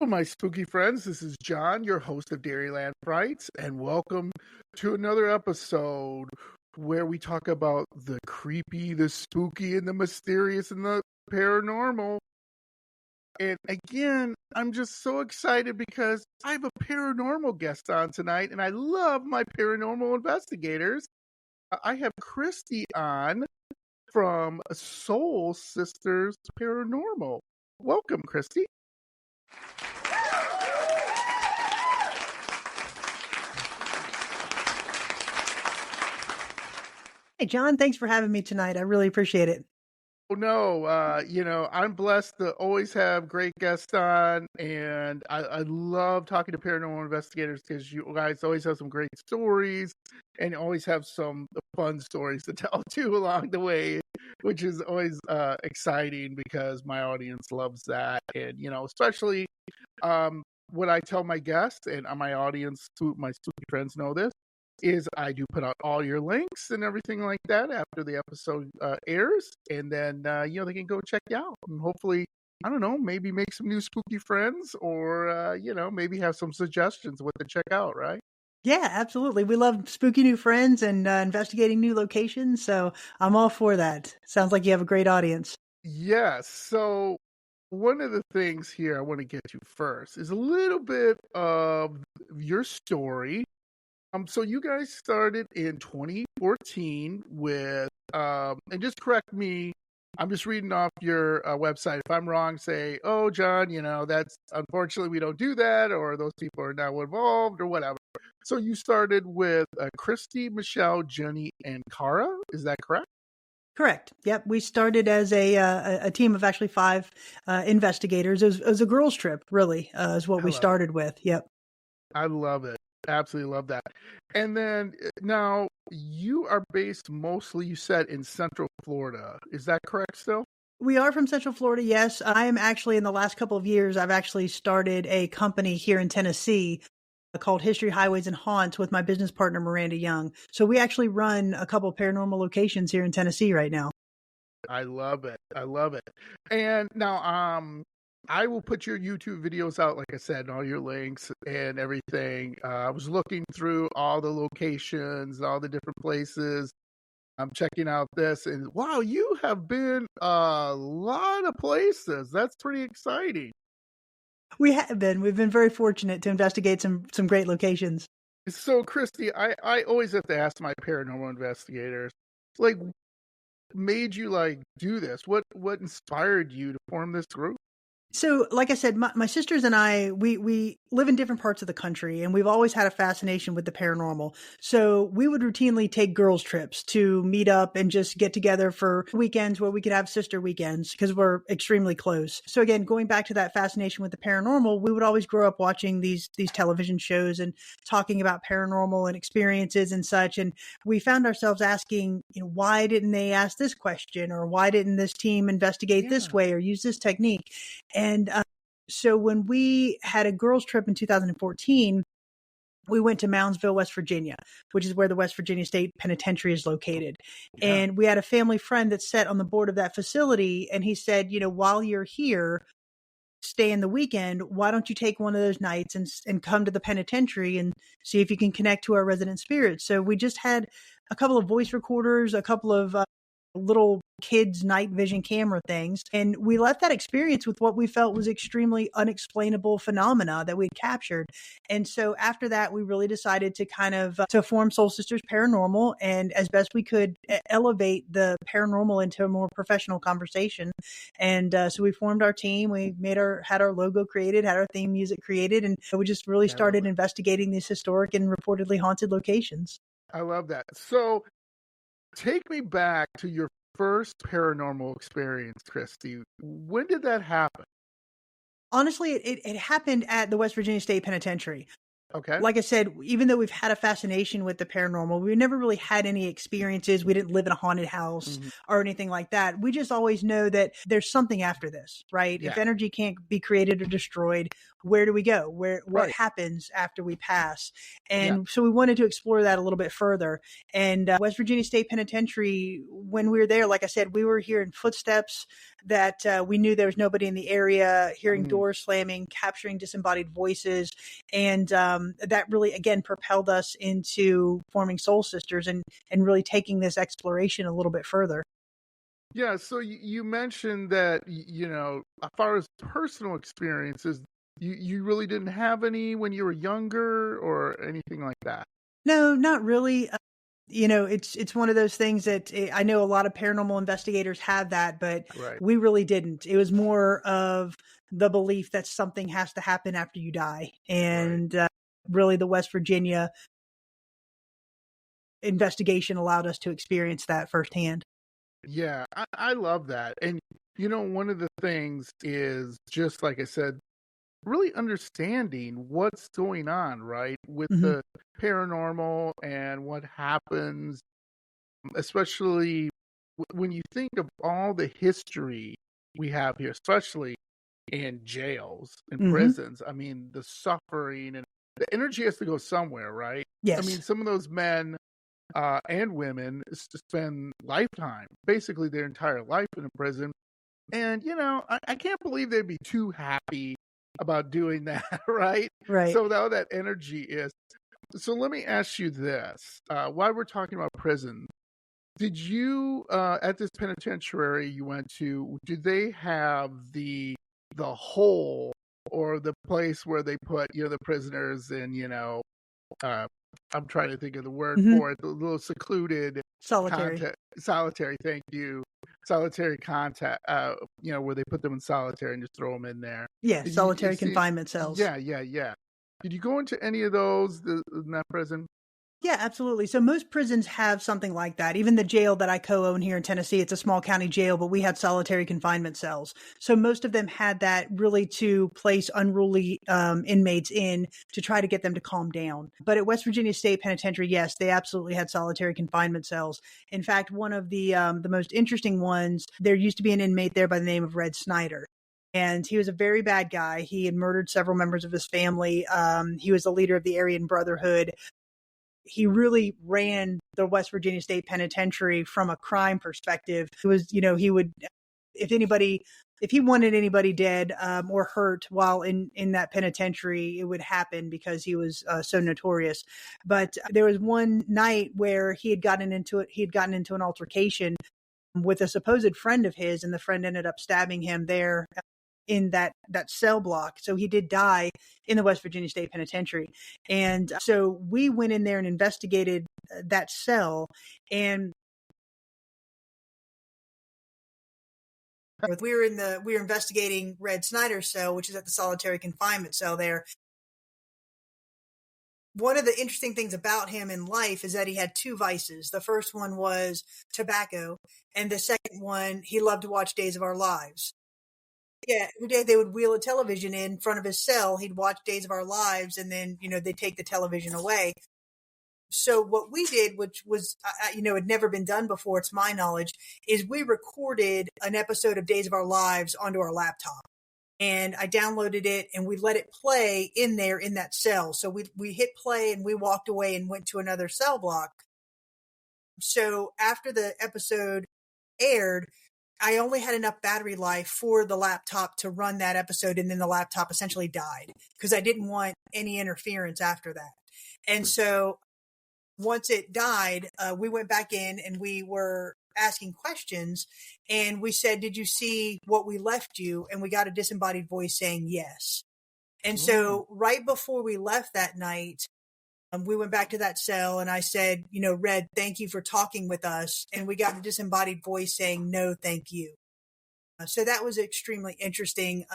My spooky friends, this is John, your host of Dairyland Frights, and welcome to another episode where we talk about the creepy, the spooky, and the mysterious and the paranormal. And again, I'm just so excited because I have a paranormal guest on tonight, and I love my paranormal investigators. I have Christy on from Soul Sisters Paranormal. Welcome, Christy. Hey, John, thanks for having me tonight. I really appreciate it. Oh, no, I'm blessed to always have great guests on, and I love talking to paranormal investigators because you guys always have some great stories and always have some fun stories to tell too along the way, which is always exciting because my audience loves that. And, especially what I tell my guests and my audience, my spooky friends know this, is I do put out all your links and everything like that after the episode airs, and then they can go check you out and hopefully, I don't know, maybe make some new spooky friends, or maybe have some suggestions what to check out, right? Yeah, absolutely. We love spooky new friends and investigating new locations, so I'm all for that. Sounds like you have a great audience. Yes. So one of the things here I want to get to first is a little bit of your story. So you guys started in 2014 with, and just correct me, I'm just reading off your website. If I'm wrong, say, oh, John, that's unfortunately we don't do that, or those people are now involved, or whatever. So you started with Christy, Michelle, Jenny, and Cara. Is that correct? Correct. Yep. We started as a team of actually 5 investigators. It was a girls' trip, really, is what we started with. Yep. I love it. Absolutely love that. And then now you are based mostly, you said, in Central Florida. Is that correct still? We are from Central Florida, yes. I am actually, in the last couple of years, I've actually started a company here in Tennessee called History, Highways, and Haunts with my business partner, Miranda Young. So we actually run a couple of paranormal locations here in Tennessee right now. I love it. I love it. And now, I will put your YouTube videos out, like I said, and all your links and everything. I was looking through all the locations, all the different places. I'm checking out this, and wow, you have been a lot of places. That's pretty exciting. We have been. We've been very fortunate to investigate some great locations. So, Christy, I always have to ask my paranormal investigators, like, made you do this? What inspired you to form this group? So, like I said, my sisters and I, we live in different parts of the country, and we've always had a fascination with the paranormal. So we would routinely take girls' trips to meet up and just get together for weekends where we could have sister weekends because we're extremely close. So again, going back to that fascination with the paranormal, we would always grow up watching these television shows and talking about paranormal and experiences and such. And we found ourselves asking, why didn't they ask this question, or why didn't this team investigate this way or use this technique? And so when we had a girls' trip in 2014, we went to Moundsville, West Virginia, which is where the West Virginia State Penitentiary is located. Yeah. And we had a family friend that sat on the board of that facility. And he said, while you're here, stay in the weekend, why don't you take one of those nights and come to the penitentiary and see if you can connect to our resident spirits? So we just had a couple of voice recorders, a couple of little kids night vision camera things, and we left that experience with what we felt was extremely unexplainable phenomena that we'd captured. And so after that, we really decided to kind of to form Soul Sisters Paranormal, and as best we could elevate the paranormal into a more professional conversation. And so we formed our team. We had our logo created, had our theme music created, and we just really started investigating these historic and reportedly haunted locations. I love that. So take me back to your first paranormal experience, Christy. When did that happen? Honestly, it happened at the West Virginia State Penitentiary. Okay. Like I said, even though we've had a fascination with the paranormal, we never really had any experiences. We didn't live in a haunted house or anything like that. We just always know that there's something after this, right? Yeah. If energy can't be created or destroyed, where do we go? What Right. happens after we pass? Yeah. And so we wanted to explore that a little bit further. And West Virginia State Penitentiary, when we were there, like I said, we were hearing footsteps that we knew there was nobody in the area, hearing doors slamming, capturing disembodied voices. And that really, again, propelled us into forming Soul Sisters and really taking this exploration a little bit further. Yeah, so you mentioned that as far as personal experiences, you really didn't have any when you were younger or anything like that. No, not really. It's one of those things that I know a lot of paranormal investigators have that, but Right. we really didn't. It was more of the belief that something has to happen after you die. And really the West Virginia investigation allowed us to experience that firsthand. Yeah, I love that. And one of the things is, just like I said, really understanding what's going on, right, with Hmm. the paranormal and what happens, especially when you think of all the history we have here, especially in jails and Hmm. prisons. I mean, the suffering and the energy has to go somewhere, right? I mean, Yes. some of those men and women spend lifetime, basically their entire life in a prison. And, I can't believe they'd be too happy about doing that, right? Right. So now that energy is. So let me ask you this. While we're talking about prison, did you, at this penitentiary you went to, did they have the hole or the place where they put, the prisoners in, uh, I'm trying to think of the word Hmm. for it, the little secluded Solitary. contact, solitary, thank you, solitary contact, where they put them in solitary and just throw them in there. Yeah. Did you Solitary see? confinement cells. Yeah, yeah, yeah. Did you go into any of those in that prison? Yeah, absolutely. So most prisons have something like that. Even the jail that I co-own here in Tennessee, it's a small county jail, but we had solitary confinement cells. So most of them had that really to place unruly inmates in to try to get them to calm down. But at West Virginia State Penitentiary, yes, they absolutely had solitary confinement cells. In fact, one of the most interesting ones, there used to be an inmate there by the name of Red Snyder. And he was a very bad guy. He had murdered several members of his family. He was the leader of the Aryan Brotherhood. He really ran the West Virginia State Penitentiary from a crime perspective. It was, he would, if he wanted anybody dead or hurt while in that penitentiary, it would happen because he was so notorious. But there was one night where he had gotten into an altercation with a supposed friend of his, and the friend ended up stabbing him there in that cell block. So he did die in the West Virginia State Penitentiary. And so we went in there and investigated that cell. And we were investigating Red Snyder's cell, which is at the solitary confinement cell there. One of the interesting things about him in life is that he had two vices. The first one was tobacco, and the second one, he loved to watch Days of Our Lives. Yeah, every day they would wheel a television in front of his cell. He'd watch Days of Our Lives, and then they'd take the television away. So what we did, which was had never been done before, to my knowledge, is we recorded an episode of Days of Our Lives onto our laptop, and I downloaded it, and we let it play in there in that cell. So we hit play, and we walked away and went to another cell block. So after the episode aired, I only had enough battery life for the laptop to run that episode, and then the laptop essentially died because I didn't want any interference after that. And so once it died, we went back in and we were asking questions, and we said, "Did you see what we left you?" And we got a disembodied voice saying yes. And so right before we left that night, we went back to that cell, and I said, "Red, thank you for talking with us." And we got a disembodied voice saying, "No, thank you." So that was extremely interesting.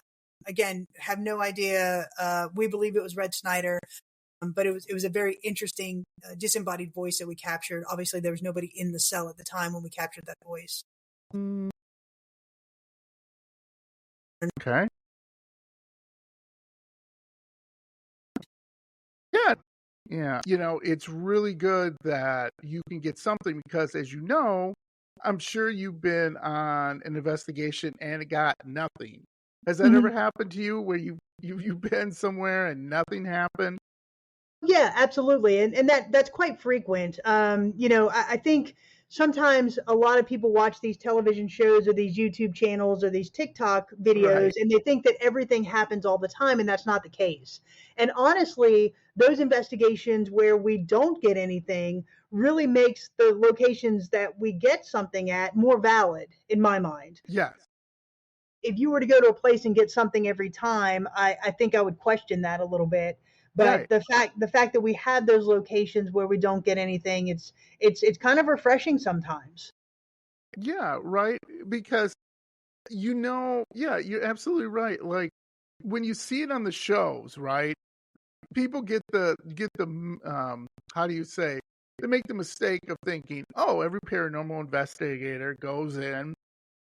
Again, have no idea. We believe it was Red Snyder, but it was a very interesting disembodied voice that we captured. Obviously, there was nobody in the cell at the time when we captured that voice. Okay. Yeah. Yeah. It's really good that you can get something because, as you know, I'm sure you've been on an investigation and it got nothing. Has that ever happened to you where you've been somewhere and nothing happened? Yeah, absolutely. And that's quite frequent. I think sometimes a lot of people watch these television shows or these YouTube channels or these TikTok videos Right. and they think that everything happens all the time, and that's not the case. And honestly, those investigations where we don't get anything really makes the locations that we get something at more valid in my mind. Yes. If you were to go to a place and get something every time, I think I would question that a little bit. But Right. the fact that we have those locations where we don't get anything, it's kind of refreshing sometimes. Yeah, right. Because yeah, you're absolutely right. Like when you see it on the shows, right? People how do you say? They make the mistake of thinking, "Oh, every paranormal investigator goes in,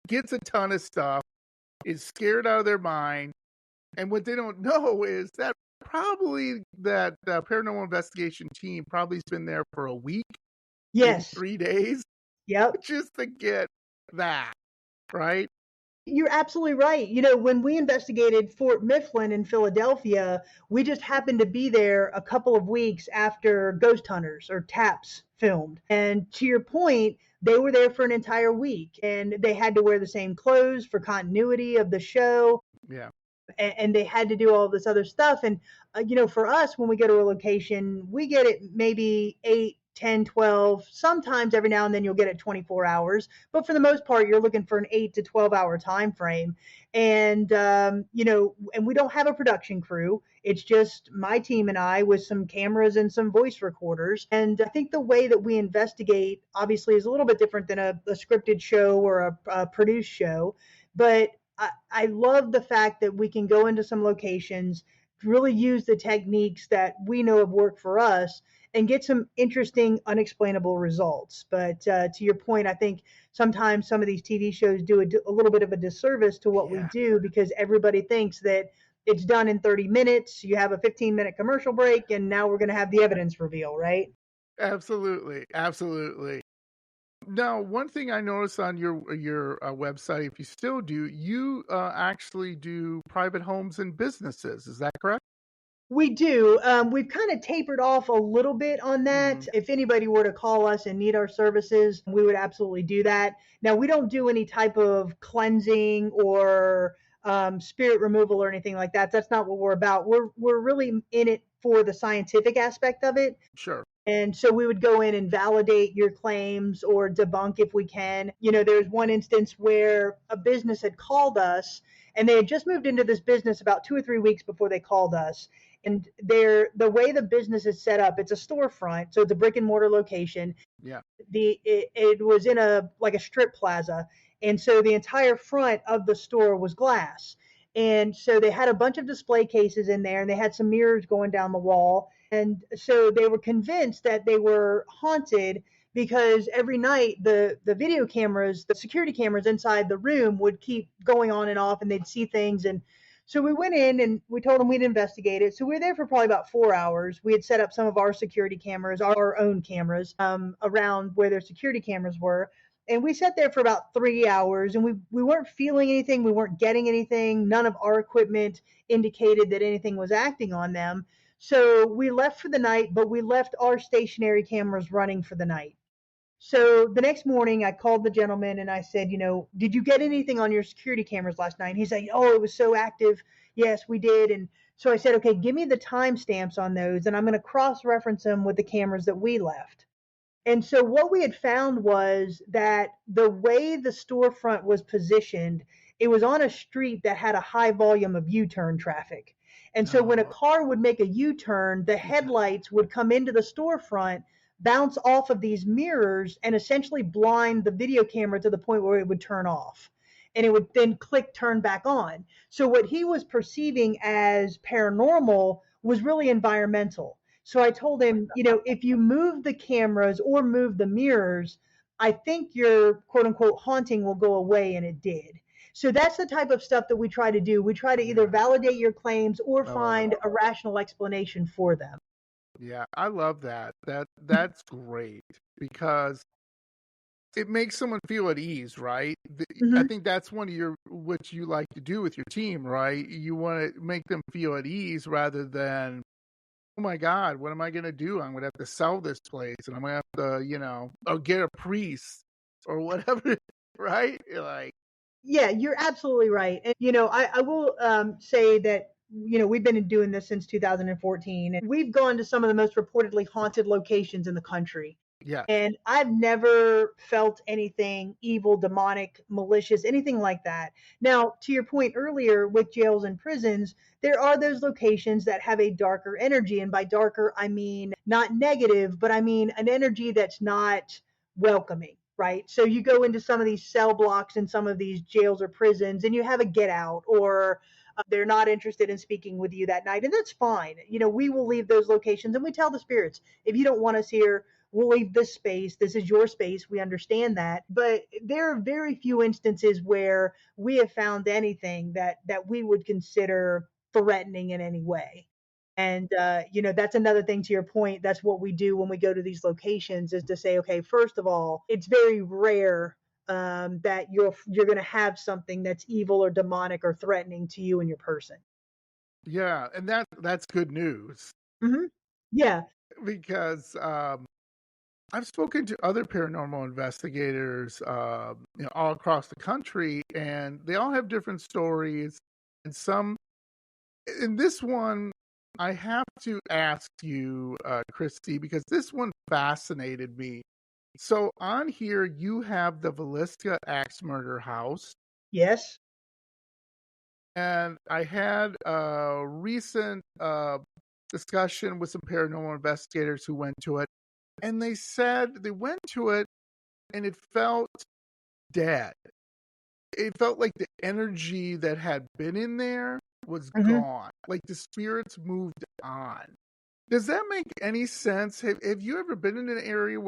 gets a ton of stuff, is scared out of their mind." And what they don't know is that probably that paranormal investigation team probably's been there for a week, maybe Yes. 3 days, Yep. just to get that, right? You're absolutely right. When we investigated Fort Mifflin in Philadelphia, we just happened to be there a couple of weeks after Ghost Hunters or Taps filmed. And to your point, they were there for an entire week and they had to wear the same clothes for continuity of the show. Yeah. And they had to do all this other stuff. And, for us, when we go to a location, we get it maybe 8, 10, 12. Sometimes every now and then you'll get it 24 hours. But for the most part, you're looking for an 8 to 12-hour time frame. And we don't have a production crew. It's just my team and I with some cameras and some voice recorders. And I think the way that we investigate obviously is a little bit different than a scripted show or a produced show. But I love the fact that we can go into some locations, really use the techniques that we know have worked for us, and get some interesting, unexplainable results. But to your point, I think sometimes some of these TV shows do a little bit of a disservice to what we Yeah. do because everybody thinks that it's done in 30 minutes. You have a 15-minute commercial break, and now we're going to have the evidence reveal, right? Absolutely. Absolutely. Now, one thing I noticed on your website, if you still do, you actually do private homes and businesses. Is that correct? We do. We've kind of tapered off a little bit on that. Hmm. If anybody were to call us and need our services, we would absolutely do that. Now, we don't do any type of cleansing or spirit removal or anything like that. That's not what we're about. We're really in it for the scientific aspect of it. Sure. And so we would go in and validate your claims or debunk if we can. There's one instance where a business had called us and they had just moved into this business about 2 or 3 weeks before they called us. And the way the business is set up, it's a storefront, so it's a brick and mortar location. Yeah. It was in a strip plaza, and so the entire front of the store was glass. And so they had a bunch of display cases in there, and they had some mirrors going down the wall. And so they were convinced that they were haunted because every night the video cameras, the security cameras inside the room would keep going on and off, and they'd see things. And so we went in and we told them we'd investigate it. So we were there for probably about 4 hours. We had set up some of our security cameras, our own cameras, around where their security cameras were. And we sat there for about 3 hours and we weren't feeling anything. We weren't getting anything. None of our equipment indicated that anything was acting on them. So we left for the night, but we left our stationary cameras running for the night. So the next morning, I called the gentleman and I said, did you get anything on your security cameras last night? And he's like, oh, it was so active. Yes, we did. And so I said, okay, give me the timestamps on those, and I'm going to cross reference them with the cameras that we left. And so what we had found was that the way the storefront was positioned, it was on a street that had a high volume of U-turn traffic. And so when a Oh, car would make a U-turn, the yeah. headlights would come into the storefront, bounce off of these mirrors, and essentially blind the video camera to the point where it would turn off. And it would then click turn back on. So what he was perceiving as paranormal was really environmental. So I told him, if you move the cameras or move the mirrors, I think your quote unquote haunting will go away. And it did. So that's the type of stuff that we try to do. We try to either Yeah. validate your claims or I love it. find a rational explanation for them. Yeah, I love that. That's great because it makes someone feel at ease, right? I Hmm. think that's one of what you like to do with your team, right? You want to make them feel at ease rather than, oh my God, what am I going to do? I'm going to have to sell this place and I'm going to have to, or get a priest or whatever, right? Like, Yeah, you're absolutely right. And, I will say that, we've been doing this since 2014, and we've gone to some of the most reportedly haunted locations in the country. yes. And I've never felt anything evil, demonic, malicious, anything like that. Now, to your point earlier with jails and prisons, there are those locations that have a darker energy. And by darker, I mean not negative, but I mean an energy that's not welcoming, right? So you go into some of these cell blocks in some of these jails or prisons and you have a get out, or they're not interested in speaking with you that night. And that's fine. We will leave those locations and we tell the spirits, if you don't want us here, we'll leave this space. This is your space. We understand that. But there are very few instances where we have found anything that we would consider threatening in any way. And that's another thing to your point. That's what we do when we go to these locations, is to say, okay, first of all, it's very rare that you're going to have something that's evil or demonic or threatening to you and your person. Yeah. And that's good news Hmm. Yeah. because, I've spoken to other paranormal investigators, all across the country, and they all have different stories. And in this one, I have to ask you, Christy, because this one fascinated me. So on here, you have the Velisca Axe Murder House, Yes. and I had a recent discussion with some paranormal investigators who went to it, and they said they went to it and it felt dead. It felt like the energy that had been in there was Hmm. gone. Like the spirits moved on. Does that make any sense? Have you ever been in an area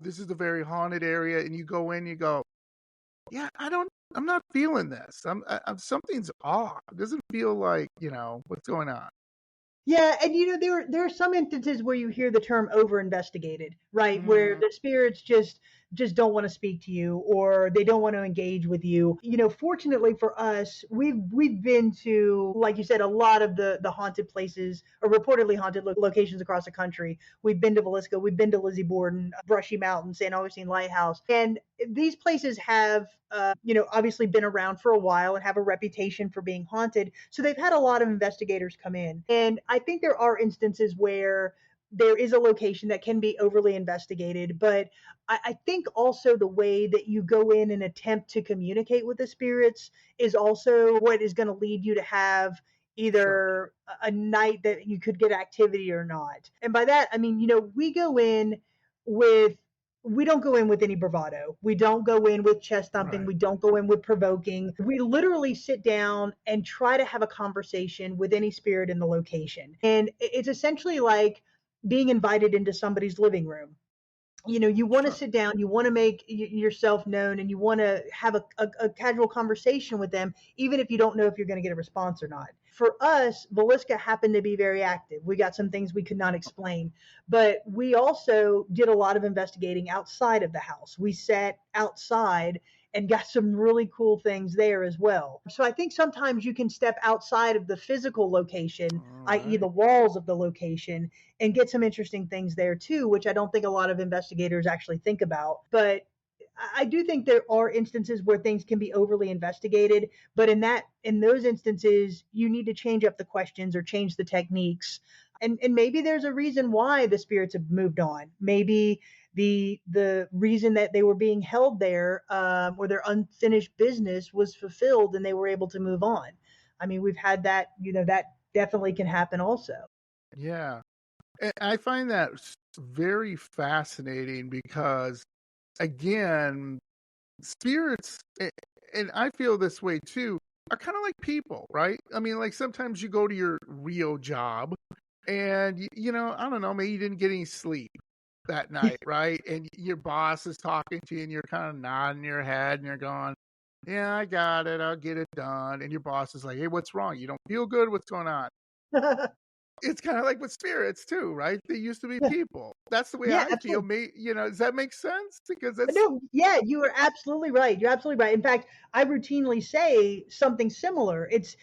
this is a very haunted area and you go in, you go, yeah, I'm not feeling this. Something's off. It doesn't feel like, what's going on. Yeah, and there are some instances where you hear the term over investigated, right? Where Mm, the spirits just don't want to speak to you, or they don't want to engage with you. Fortunately for us, we've been to, like you said, a lot of the haunted places or reportedly haunted locations across the country. We've been to Velisca, we've been to Lizzie Borden, Brushy Mountain, St. Augustine Lighthouse, and these places have obviously been around for a while and have a reputation for being haunted. So they've had a lot of investigators come in. And I think there are instances where there is a location that can be overly investigated, but I think also the way that you go in and attempt to communicate with the spirits is also what is going to lead you to have sure. either a night that you could get activity or not. And by that, I mean, with we don't go in with any bravado. We don't go in with chest thumping. Right. We don't go in with provoking. We literally sit down and try to have a conversation with any spirit in the location. And it's essentially like being invited into somebody's living room. You want to Sure. sit down, you want to make yourself known, and you want to have a casual conversation with them, even if you don't know if you're going to get a response or not. For us, Velisca happened to be very active. We got some things we could not explain, but we also did a lot of investigating outside of the house. We sat outside and got some really cool things there as well. So I think sometimes you can step outside of the physical location, All i.e., right. the walls of the location, and get some interesting things there too, which I don't think a lot of investigators actually think about. But I do think there are instances where things can be overly investigated, but in those instances, you need to change up the questions or change the techniques. And maybe there's a reason why the spirits have moved on. Maybe the reason that they were being held there, or their unfinished business was fulfilled and they were able to move on. I mean, we've had that. That definitely can happen also. Yeah. And I find that very fascinating because, again, spirits, and I feel this way too, are kind of like people, right? I mean, like sometimes you go to your real job and, I don't know, maybe you didn't get any sleep that night, right? And your boss is talking to you and you're kind of nodding your head and you're going, yeah, I got it. I'll get it done. And your boss is like, hey, what's wrong? You don't feel good? What's going on? it's kind of like with spirits too, right? They used to be Yeah, people. That's the way yeah, I feel. absolutely. Does that make sense? Because that's No, yeah, you are absolutely right. You're absolutely right. In fact, I routinely say something similar. It's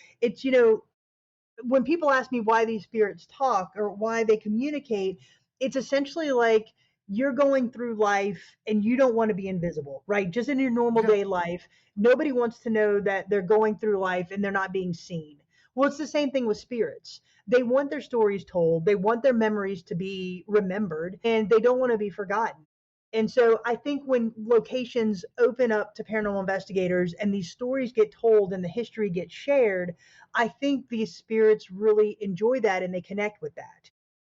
when people ask me why these spirits talk or why they communicate, it's essentially like you're going through life and you don't want to be invisible, right? Just in your normal yeah, day life, nobody wants to know that they're going through life and they're not being seen. Well, it's the same thing with spirits. They want their stories told, they want their memories to be remembered, and they don't want to be forgotten. And so I think when locations open up to paranormal investigators and these stories get told and the history gets shared, I think these spirits really enjoy that and they connect with that.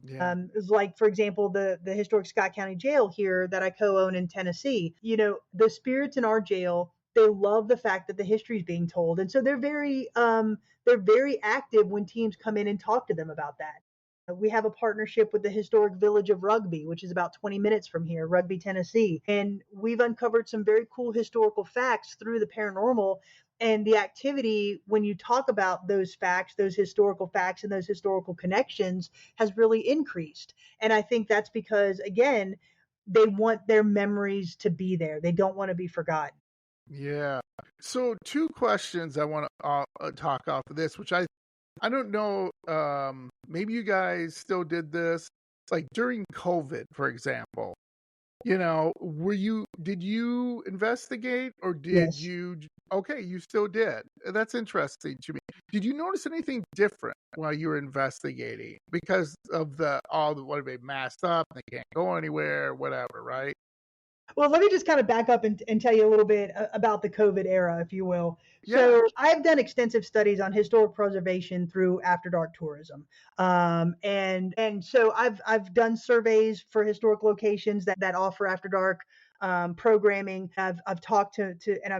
yeah, It's like, for example, the historic Scott County Jail here that I co-own in Tennessee. The spirits in our jail, they love the fact that the history is being told, and so they're very active when teams come in and talk to them about that. We have a partnership with the historic village of Rugby, which is about 20 minutes from here, Rugby, Tennessee. And we've uncovered some very cool historical facts through the paranormal. And the activity, when you talk about those facts, those historical facts, and those historical connections, has really increased. And I think that's because, again, they want their memories to be there. They don't want to be forgotten. yeah. So two questions I want to talk off of this, which I don't know. Maybe you guys still did this, like during COVID, for example. Did you investigate or did Yes. you? Okay, you still did. That's interesting to me. Did you notice anything different while you were investigating because of what are they masked up? They can't go anywhere, whatever, right? Well, let me just kind of back up and tell you a little bit about the COVID era, if you will. Yeah, So, I've done extensive studies on historic preservation through After Dark tourism, and so I've done surveys for historic locations that offer After Dark programming. I've talked and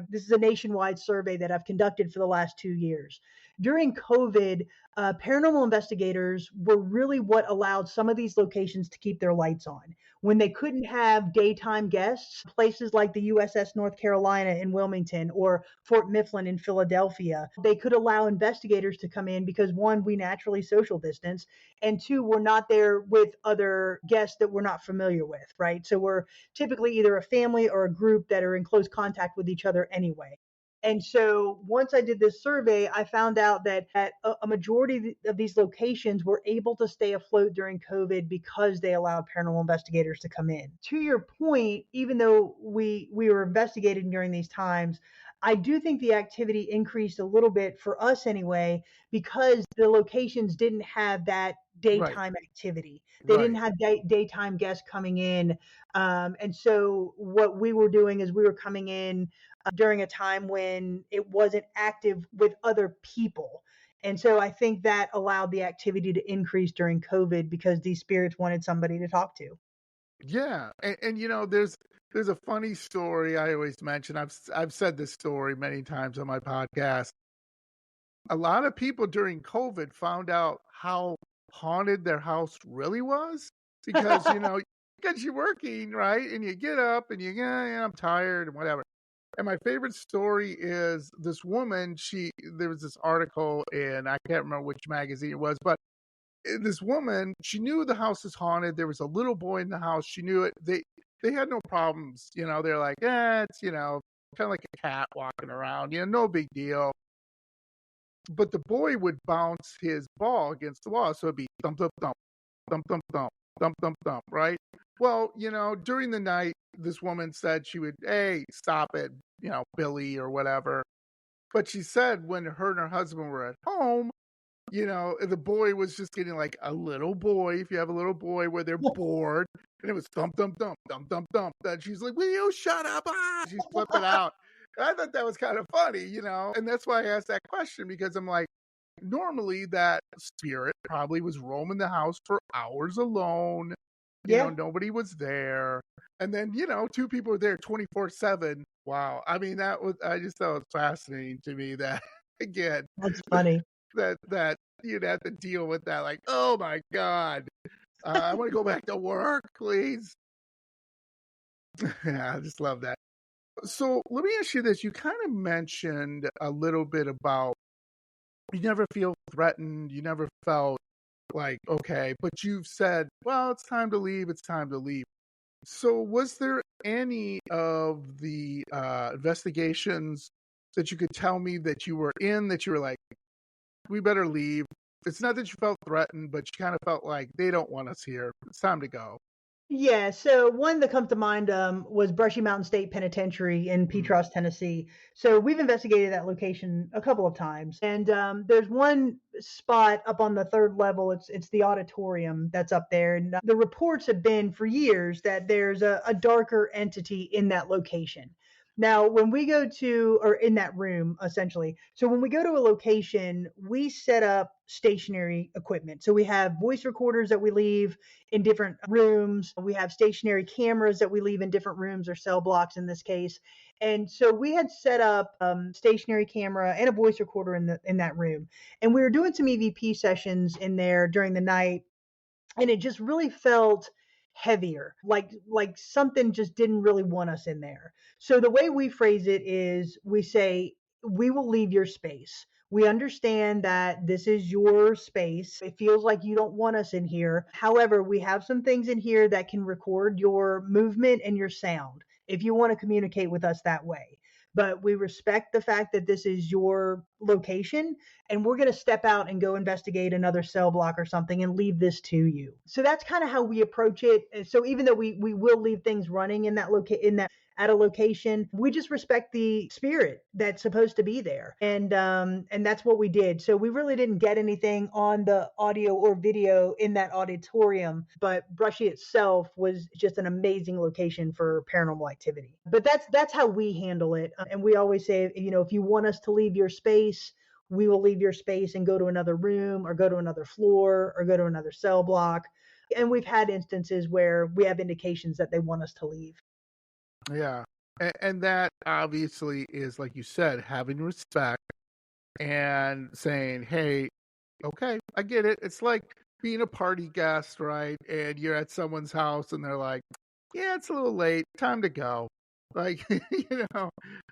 this is a nationwide survey that I've conducted for the last 2 years. During COVID, paranormal investigators were really what allowed some of these locations to keep their lights on when they couldn't have daytime guests. Places like the USS North Carolina in Wilmington or Fort Mifflin in Philadelphia, they could allow investigators to come in because, one, we naturally social distance, and two, we're not there with other guests that we're not familiar with, right? So we're typically either a family or a group that are in close contact with each other anyway. And so once I did this survey, I found out that a majority of these locations were able to stay afloat during COVID because they allowed paranormal investigators to come in. To your point, even though we were investigating during these times, I do think the activity increased a little bit for us anyway, because the locations didn't have that right, daytime activity. They didn't right. have daytime guests coming in. And so what we were doing is we were coming in during a time when it wasn't active with other people. And so I think that allowed the activity to increase during COVID because these spirits wanted somebody to talk to. Yeah, and there's a funny story I always mention. I've said this story many times on my podcast. A lot of people during COVID found out how haunted their house really was because because you're working, right, and you get up and yeah, I'm tired and whatever. And my favorite story is this woman. There was this article, and I can't remember which magazine it was, but this woman, she knew the house was haunted. There was a little boy in the house. She knew it. They had no problems. They're like, it's kind of like a cat walking around. No big deal. But the boy would bounce his ball against the wall, so it'd be thump thump thump, thump thump thump, thump thump thump. Right. Well, during the night, this woman said she would, hey, stop it, Billy or whatever. But she said when her and her husband were at home, the boy was just getting like a little boy. If you have a little boy where they're bored, and it was thump, thump, thump, thump, thump, thump. And she's like, will you shut up? Ah! She's flipping out. And I thought that was kind of funny, and that's why I asked that question because I'm like, normally that spirit probably was roaming the house for hours alone. Yeah, Nobody was there. And then, two people were there 24/7. Wow. I mean, I just thought it was fascinating to me that, again, that's funny. that you'd have to deal with that. Like, oh my God, I want to go back to work, please. Yeah, I just love that. So let me ask you this. You kind of mentioned a little bit about you never feel threatened. You never felt like, okay, but you've said, well, it's time to leave. It's time to leave. So, was there any of the investigations that you could tell me that you were in that you were like, we better leave? It's not that you felt threatened, but you kind of felt like they don't want us here. It's time to go. Yeah, so one that comes to mind was Brushy Mountain State Penitentiary in Mm. Petros, Tennessee. So we've investigated that location a couple of times, and there's one spot up on the third level. It's the auditorium that's up there, and the reports have been for years that there's a darker entity in that location. Now, when we go to, or in that room, essentially, so when we go to a location, we set up stationary equipment. So we have voice recorders that we leave in different rooms. We have stationary cameras that we leave in different rooms or cell blocks in this case. And so we had set up stationary camera and a voice recorder in that room. And we were doing some EVP sessions in there during the night, and it just really felt heavier, like something just didn't really want us in there. So the way we phrase it is we say, we will leave your space. We understand that this is your space. It feels like you don't want us in here. However, we have some things in here that can record your movement and your sound if you want to communicate with us that way. But we respect the fact that this is your location, and we're going to step out and go investigate another cell block or something and leave this to you. So that's kind of how we approach it. So even though we will leave things running in that at a location, we just respect the spirit that's supposed to be there, and that's what we did. So we really didn't get anything on the audio or video in that auditorium, but Brushy itself was just an amazing location for paranormal activity. But that's how we handle it, and we always say, if you want us to leave your space, we will leave your space and go to another room or go to another floor or go to another cell block. And we've had instances where we have indications that they want us to leave. Yeah. And that obviously is, like you said, having respect and saying, hey, okay, I get it. It's like being a party guest, right? And you're at someone's house and they're like, yeah, it's a little late. Time to go. Like,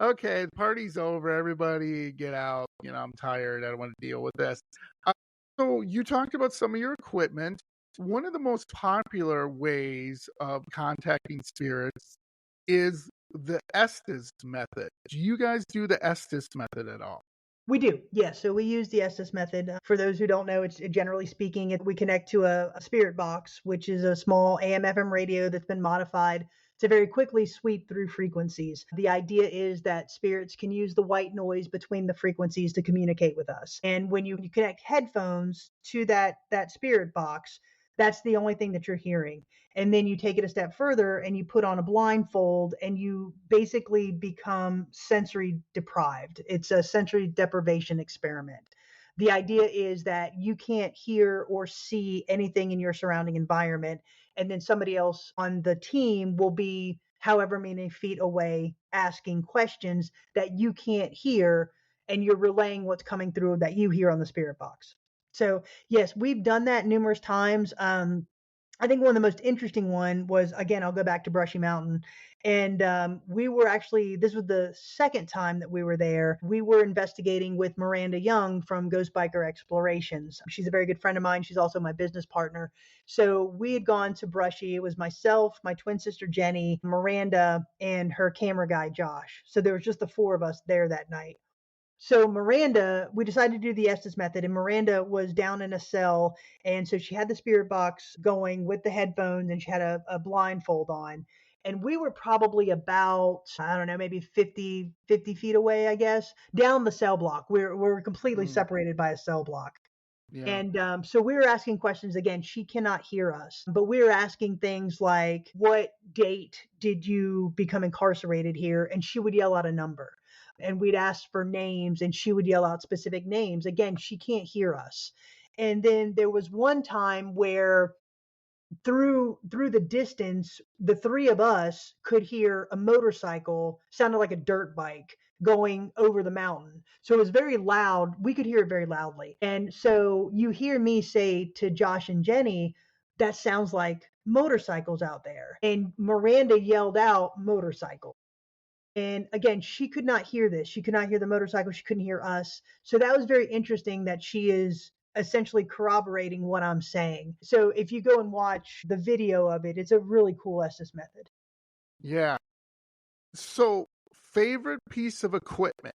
okay, the party's over. Everybody get out. I'm tired. I don't want to deal with this. Uh, so you talked about some of your equipment. One of the most popular ways of contacting spirits is the Estes method. Do you guys do the Estes method at all? We do, yes. So we use the Estes method. For those who don't know, it's generally speaking, we connect to a spirit box, which is a small AM/FM radio that's been modified to very quickly sweep through frequencies. The idea is that spirits can use the white noise between the frequencies to communicate with us. And when you connect headphones to that spirit box, that's the only thing that you're hearing. And then you take it a step further and you put on a blindfold and you basically become sensory deprived. It's a sensory deprivation experiment. The idea is that you can't hear or see anything in your surrounding environment, and then somebody else on the team will be however many feet away asking questions that you can't hear, and you're relaying what's coming through that you hear on the spirit box. So yes, we've done that numerous times. I think one of the most interesting one was, again, I'll go back to Brushy Mountain. And we were actually, this was the second time that we were there. We were investigating with Miranda Young from Ghost Biker Explorations. She's a very good friend of mine. She's also my business partner. So we had gone to Brushy. It was myself, my twin sister Jenny, Miranda, and her camera guy Josh. So there was just the four of us there that night. So Miranda, we decided to do the Estes method, and Miranda was down in a cell, and so she had the spirit box going with the headphones, and she had a blindfold on. And we were probably about, I don't know, maybe 50 feet away, I guess, down the cell block. We're completely Mm, separated by a cell block. yeah. And so we were asking questions. Again, she cannot hear us, but we were asking things like, what date did you become incarcerated here? And she would yell out a number. And we'd ask for names and she would yell out specific names. Again, she can't hear us. And then there was one time where through the distance, the three of us could hear a motorcycle, sounded like a dirt bike, going over the mountain. So it was very loud. We could hear it very loudly. And so you hear me say to Josh and Jenny, that sounds like motorcycles out there. And Miranda yelled out motorcycle. And again, she could not hear this. She could not hear the motorcycle. She couldn't hear us. So that was very interesting that she is essentially corroborating what I'm saying. So if you go and watch the video of it, it's a really cool Estes method. Yeah. So, favorite piece of equipment?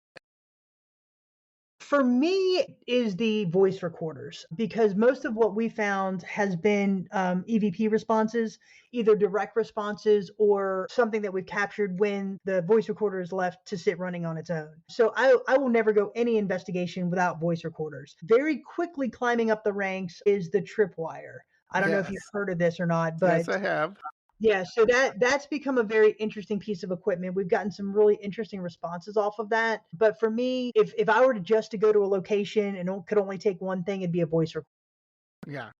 For me is the voice recorders, because most of what we found has been EVP responses, either direct responses or something that we've captured when the voice recorder is left to sit running on its own. So I will never go any investigation without voice recorders. Very quickly climbing up the ranks is the tripwire. I don't know if you've Yes. heard of this or not, Yes, but I have. yeah, so that's become a very interesting piece of equipment. We've gotten some really interesting responses off of that. But for me, if I were to just to go to a location and could only take one thing, it'd be a voice recorder. Yeah.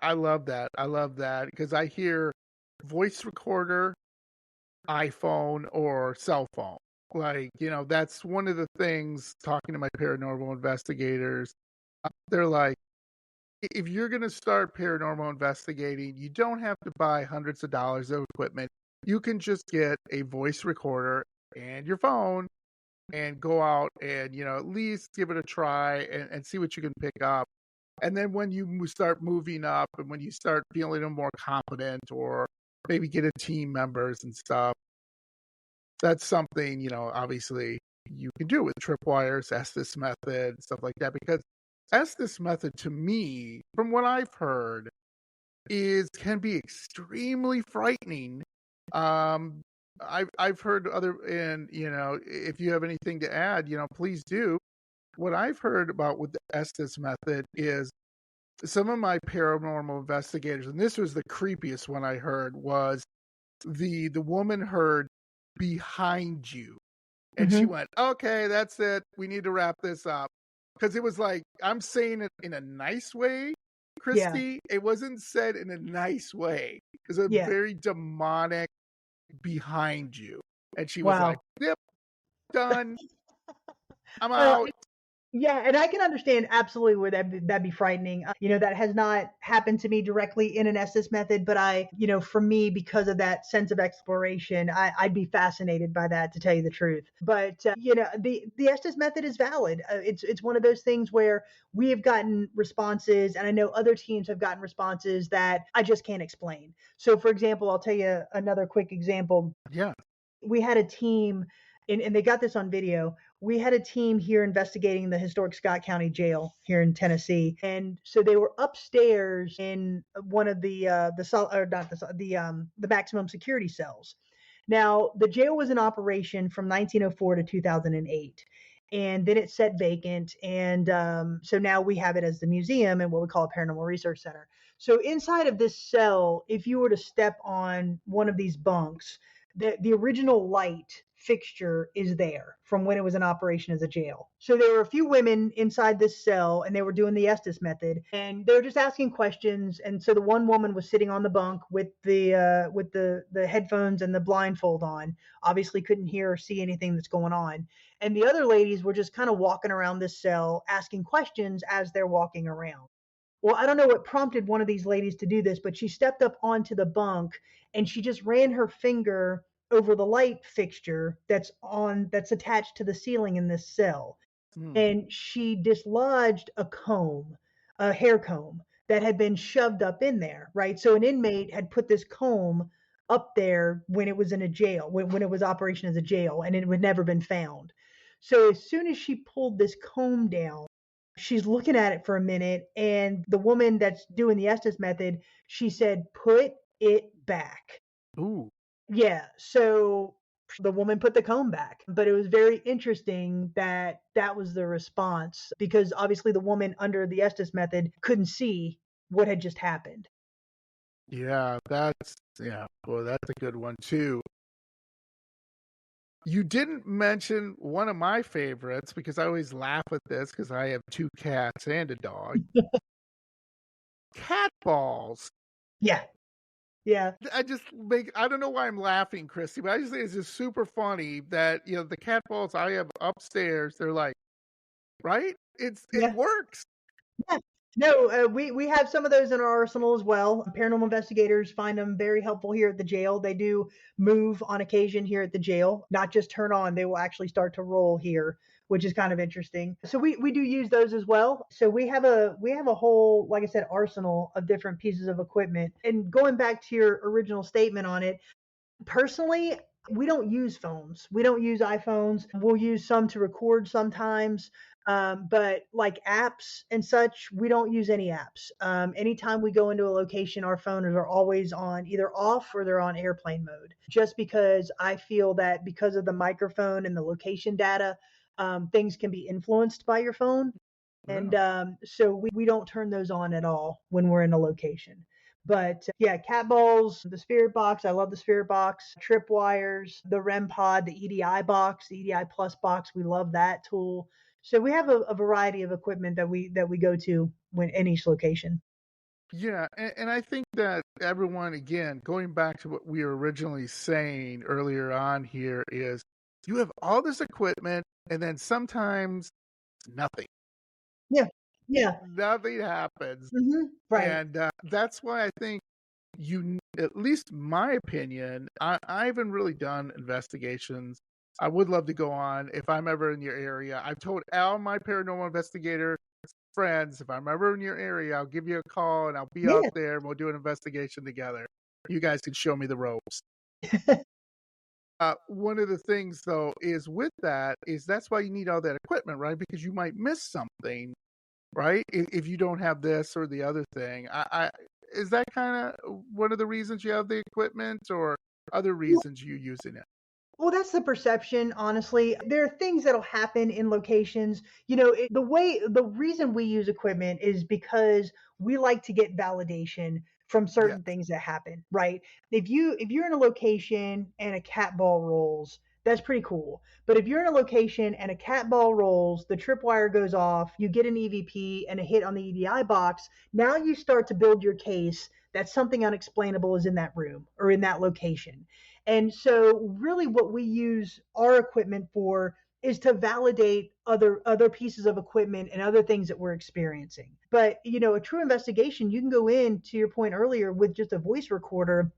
I love that. I love that because I hear voice recorder, iPhone, or cell phone. Like, that's one of the things talking to my paranormal investigators. They're like, if you're going to start paranormal investigating, you don't have to buy hundreds of dollars of equipment. You can just get a voice recorder and your phone and go out and, at least give it a try and see what you can pick up. And then when you start moving up and when you start feeling a little more confident or maybe get a team members and stuff, that's something, obviously you can do with tripwires, Estes method, stuff like that. Because Estes method to me, from what I've heard, can be extremely frightening. I've heard other, and if you have anything to add, please do. What I've heard about with the Estes method is some of my paranormal investigators, and this was the creepiest one I heard, was the woman heard behind you, and she Mm-hmm. went, "Okay, that's it. We need to wrap this up." Because it was like, I'm saying it in a nice way, Yeah, Christy. It wasn't said in a nice way. It was a yeah. very demonic behind you. And she was like, Wow. "Yep, done. I'm Well, out." yeah, and I can understand absolutely where that'd be frightening. That has not happened to me directly in an Estes method, but for me, because of that sense of exploration, I'd be fascinated by that, to tell you the truth. But the Estes method is valid. It's one of those things where we have gotten responses, and I know other teams have gotten responses that I just can't explain. So, for example, I'll tell you another quick example. Yeah. We had a team, and they got this on video. We had a team here investigating the historic Scott County Jail here in Tennessee, and so they were upstairs in one of the maximum security cells. Now, the jail was in operation from 1904 to 2008, and then it sat vacant, and so now we have it as the museum and what we call a paranormal research center. So inside of this cell, if you were to step on one of these bunks, the original light fixture is there from when it was in operation as a jail. So there were a few women inside this cell, and they were doing the Estes method, and they were just asking questions. And so the one woman was sitting on the bunk with the headphones and the blindfold on, obviously couldn't hear or see anything that's going on. And the other ladies were just kind of walking around this cell asking questions as they're walking around. Well, I don't know what prompted one of these ladies to do this, but she stepped up onto the bunk and she just ran her finger over the light fixture that's attached to the ceiling in this cell. Hmm. And she dislodged a hair comb that had been shoved up in there, right? So an inmate had put this comb up there when it was in a jail, when it was operation as a jail, and it had never been found. So as soon as she pulled this comb down, she's looking at it for a minute, and the woman that's doing the Estes method, she said, "Put it back." Ooh. Yeah, so the woman put the comb back, but it was very interesting that that was the response, because obviously the woman under the Estes method couldn't see what had just happened. Yeah, well, that's a good one too. You didn't mention one of my favorites because I always laugh at this because I have two cats and a dog. Cat balls. Yeah, yeah, I don't know why I'm laughing, Christy, but I just think it's just super funny that, the cat balls I have upstairs, they're like, right? It yeah. works. Yeah. No, we have some of those in our arsenal as well. Paranormal investigators find them very helpful here at the jail. They do move on occasion here at the jail, not just turn on, they will actually start to roll here which is kind of interesting. So we do use those as well. So we have a whole, like I said, arsenal of different pieces of equipment. And going back to your original statement on it, personally, we don't use phones. We don't use iPhones. We'll use some to record sometimes. But like apps and such, we don't use any apps. Anytime we go into a location, our phones are always on either off or they're on airplane mode. Just because I feel that because of the microphone and the location data, things can be influenced by your phone. And so we don't turn those on at all when we're in a location. But yeah, cat balls, the spirit box. I love the spirit box, trip wires, the REM pod, the EDI box, the EDI plus box. We love that tool. So we have a variety of equipment that we go to when in each location. Yeah, and I think that everyone, again, going back to what we were originally saying earlier on here, is you have all this equipment, and then sometimes nothing. Yeah, yeah, Nothing happens. right. And that's why I think at least my opinion, I haven't really done investigations. I would love to go on if I'm ever in your area. I've told all my paranormal investigator friends, if I'm ever in your area, I'll give you a call and I'll be out Yeah. there and we'll do an investigation together. You guys can show me the ropes. One of the things, though, is with that is that's why you need all that equipment, right? Because you might miss something, right? If you don't have this or the other thing. Is that kind of one of the reasons you have the equipment, or other reasons you using it? Well, that's the perception, honestly. There are things that'll happen in locations. The reason we use equipment is because we like to get validation from Yeah, certain things that happen, right? If you're in a location and a cat ball rolls, that's pretty cool. But if you're in a location and a cat ball rolls, the tripwire goes off, you get an EVP and a hit on the EDI box, now you start to build your case that something unexplainable is in that room or in that location. And so really what we use our equipment for is to validate other pieces of equipment and other things that we're experiencing. But a true investigation, you can go in, to your point earlier, with just a voice recorder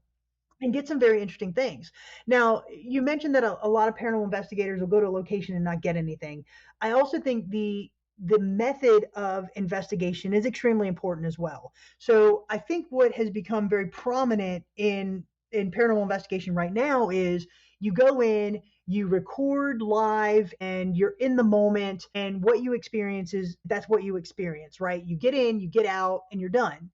and get some very interesting things. Now, you mentioned that a lot of paranormal investigators will go to a location and not get anything. I also think the method of investigation is extremely important as well. So I think what has become very prominent in paranormal investigation right now is you go in, you record live, and you're in the moment, and what you experience is that's what you experience, right? You get in, you get out, and you're done.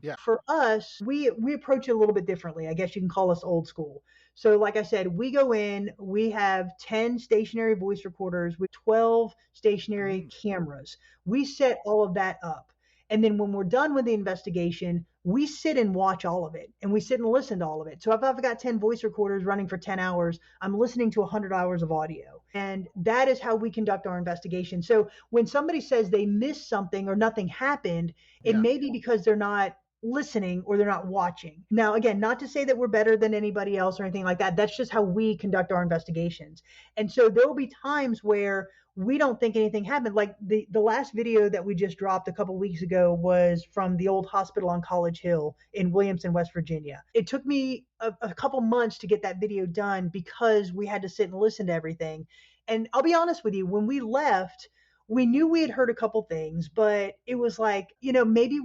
yeah. For us, we approach it a little bit differently. I guess you can call us old school. So like I said, we go in, we have 10 stationary voice recorders with 12 stationary Mm, cameras. We set all of that up. And then when we're done with the investigation, we sit and watch all of it and we sit and listen to all of it. So if I've got 10 voice recorders running for 10 hours, I'm listening to 100 hours of audio. And that is how we conduct our investigation. So when somebody says they missed something or nothing happened, it yeah, may be because they're not listening or they're not watching. Now, again, not to say that we're better than anybody else or anything like that. That's just how we conduct our investigations. And so there will be times where we don't think anything happened. Like the last video that we just dropped a couple weeks ago was from the old hospital on College Hill in Williamson, West Virginia. It took me a couple months to get that video done because we had to sit and listen to everything. And I'll be honest with you, when we left, we knew we had heard a couple things, but it was like, maybe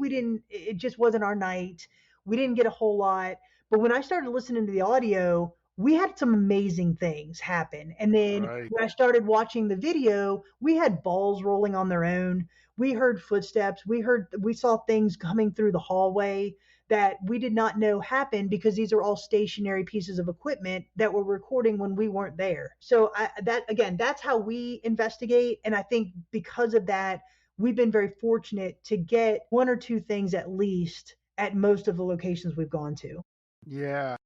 it just wasn't our night. We didn't get a whole lot. But when I started listening to the audio, we had some amazing things happen. And then right. when I started watching the video, we had balls rolling on their own. We heard footsteps. We saw things coming through the hallway that we did not know happened because these are all stationary pieces of equipment that were recording when we weren't there. So that's how we investigate. And I think because of that, we've been very fortunate to get one or two things at least at most of the locations we've gone to. Yeah.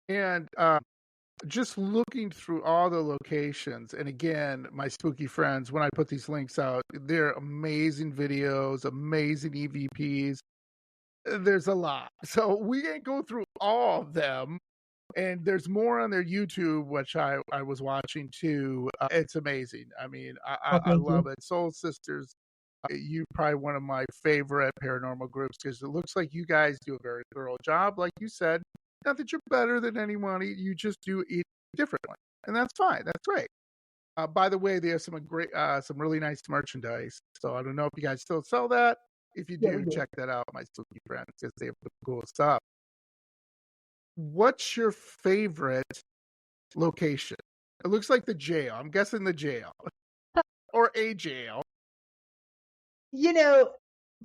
And just looking through all the locations, and again, my spooky friends, when I put these links out, they're amazing videos, amazing EVPs. There's a lot. So we ain't go through all of them. And there's more on their YouTube, which I was watching too. It's amazing. I mean, Oh, I thank love you. it. Soul Sisters, you probably one of my favorite paranormal groups because it looks like you guys do a very thorough job. Like you said, not that you're better than anyone, you just do it differently. And that's fine. That's great. By the way, they have some really nice merchandise. So I don't know if you guys still sell that. If you Yeah, we do, do. check that out, my spooky friends, because they have the cool stuff. What's your favorite location? It looks like the jail. I'm guessing the jail or a jail. You know,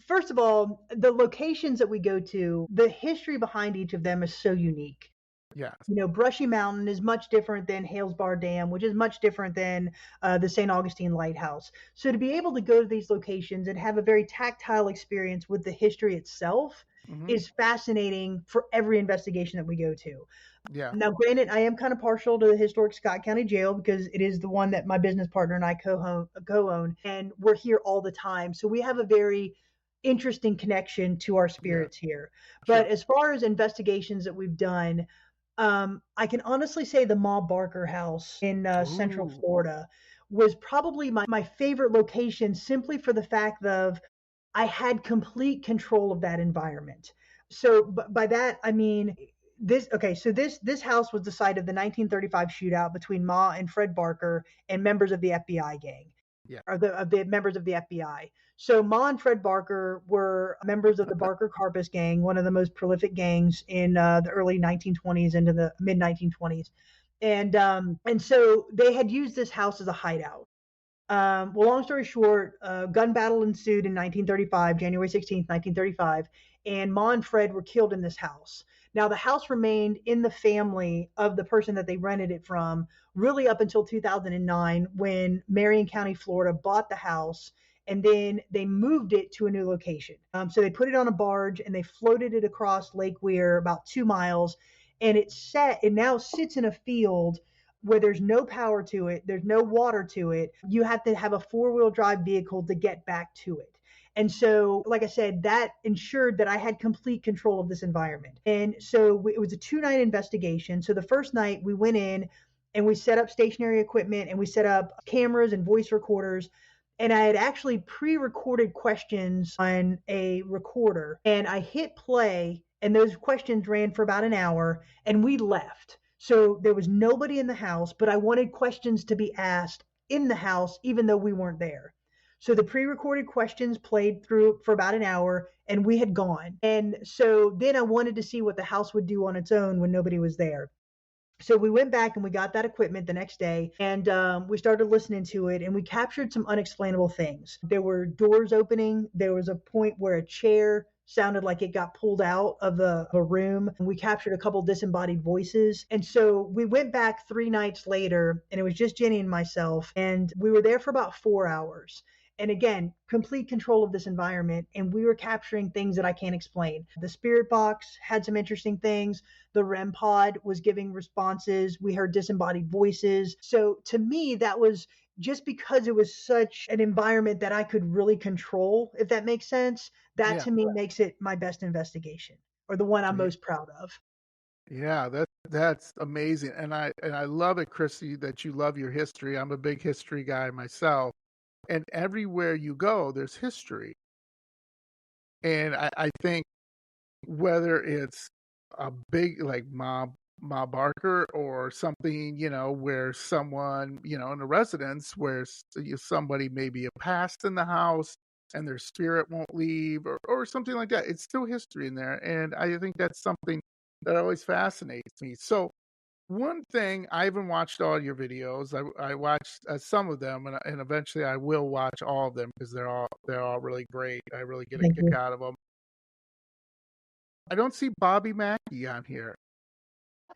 first of all, the locations that we go to, the history behind each of them is so unique. Yes. Brushy Mountain is much different than Hales Bar Dam, which is much different than the St. Augustine Lighthouse. So to be able to go to these locations and have a very tactile experience with the history itself Hmm. is fascinating for every investigation that we go to. Yeah. Now, granted, I am kind of partial to the historic Scott County Jail because it is the one that my business partner and I co-own, and we're here all the time. So we have a very interesting connection to our Yeah. spirits here. Sure. But as far as investigations that we've done, I can honestly say the Ma Barker house in Central Ooh. Florida was probably my favorite location simply for the fact of I had complete control of that environment. So by that I mean this okay, so this house was the site of the 1935 shootout between Ma and Fred Barker and members of the FBI gang Yeah. or the members of the FBI. So Ma and Fred Barker were members of the Barker Carpus gang, one of the most prolific gangs in the early 1920s into the mid 1920s, and so they had used this house as a hideout. Well, long story short, gun battle ensued in 1935, January 16th, 1935, and Ma and Fred were killed in this house. Now, the house remained in the family of the person that they rented it from really up until 2009 when Marion County, Florida bought the house and then they moved it to a new location. So they put it on a barge and they floated it across Lake Weir about 2 miles, and it now sits in a field where there's no power to it, there's no water to it. You have to have a four-wheel drive vehicle to get back to it. And so, like I said, that ensured that I had complete control of this environment. And so it was a 2-night investigation. So the first night we went in and we set up stationary equipment and we set up cameras and voice recorders. And I had actually pre recorded questions on a recorder. And I hit play, and those questions ran for about an hour, and we left. So there was nobody in the house, but I wanted questions to be asked in the house, even though we weren't there. So the pre recorded questions played through for about an hour, and we had gone. And so then I wanted to see what the house would do on its own when nobody was there. So we went back and we got that equipment the next day, and we started listening to it, and we captured some unexplainable things. There were doors opening. There was a point where a chair sounded like it got pulled out of a room, and we captured a couple disembodied voices. And so we went back 3 nights later, and it was just Jenny and myself, and we were there for about 4 hours. And again, complete control of this environment, and we were capturing things that I can't explain. The spirit box had some interesting things. The REM pod was giving responses. We heard disembodied voices. So to me, that was just because it was such an environment that I could really control, if that makes sense. That Yeah. to me makes it my best investigation, or the one I'm Ye- most proud of. Yeah, that's amazing. And I love it, Christy, that you love your history. I'm a big history guy myself. And everywhere you go, there's history. And I think whether it's a big like Ma Barker or something, where someone, in a residence where somebody maybe a past in the house and their spirit won't leave or something like that. It's still history in there. And I think that's something that always fascinates me. So one thing, I haven't watched all your videos. I watched some of them, and eventually I will watch all of them because they're all really great. I really get a Thank kick you. out of them. I don't see Bobby Mackey on here.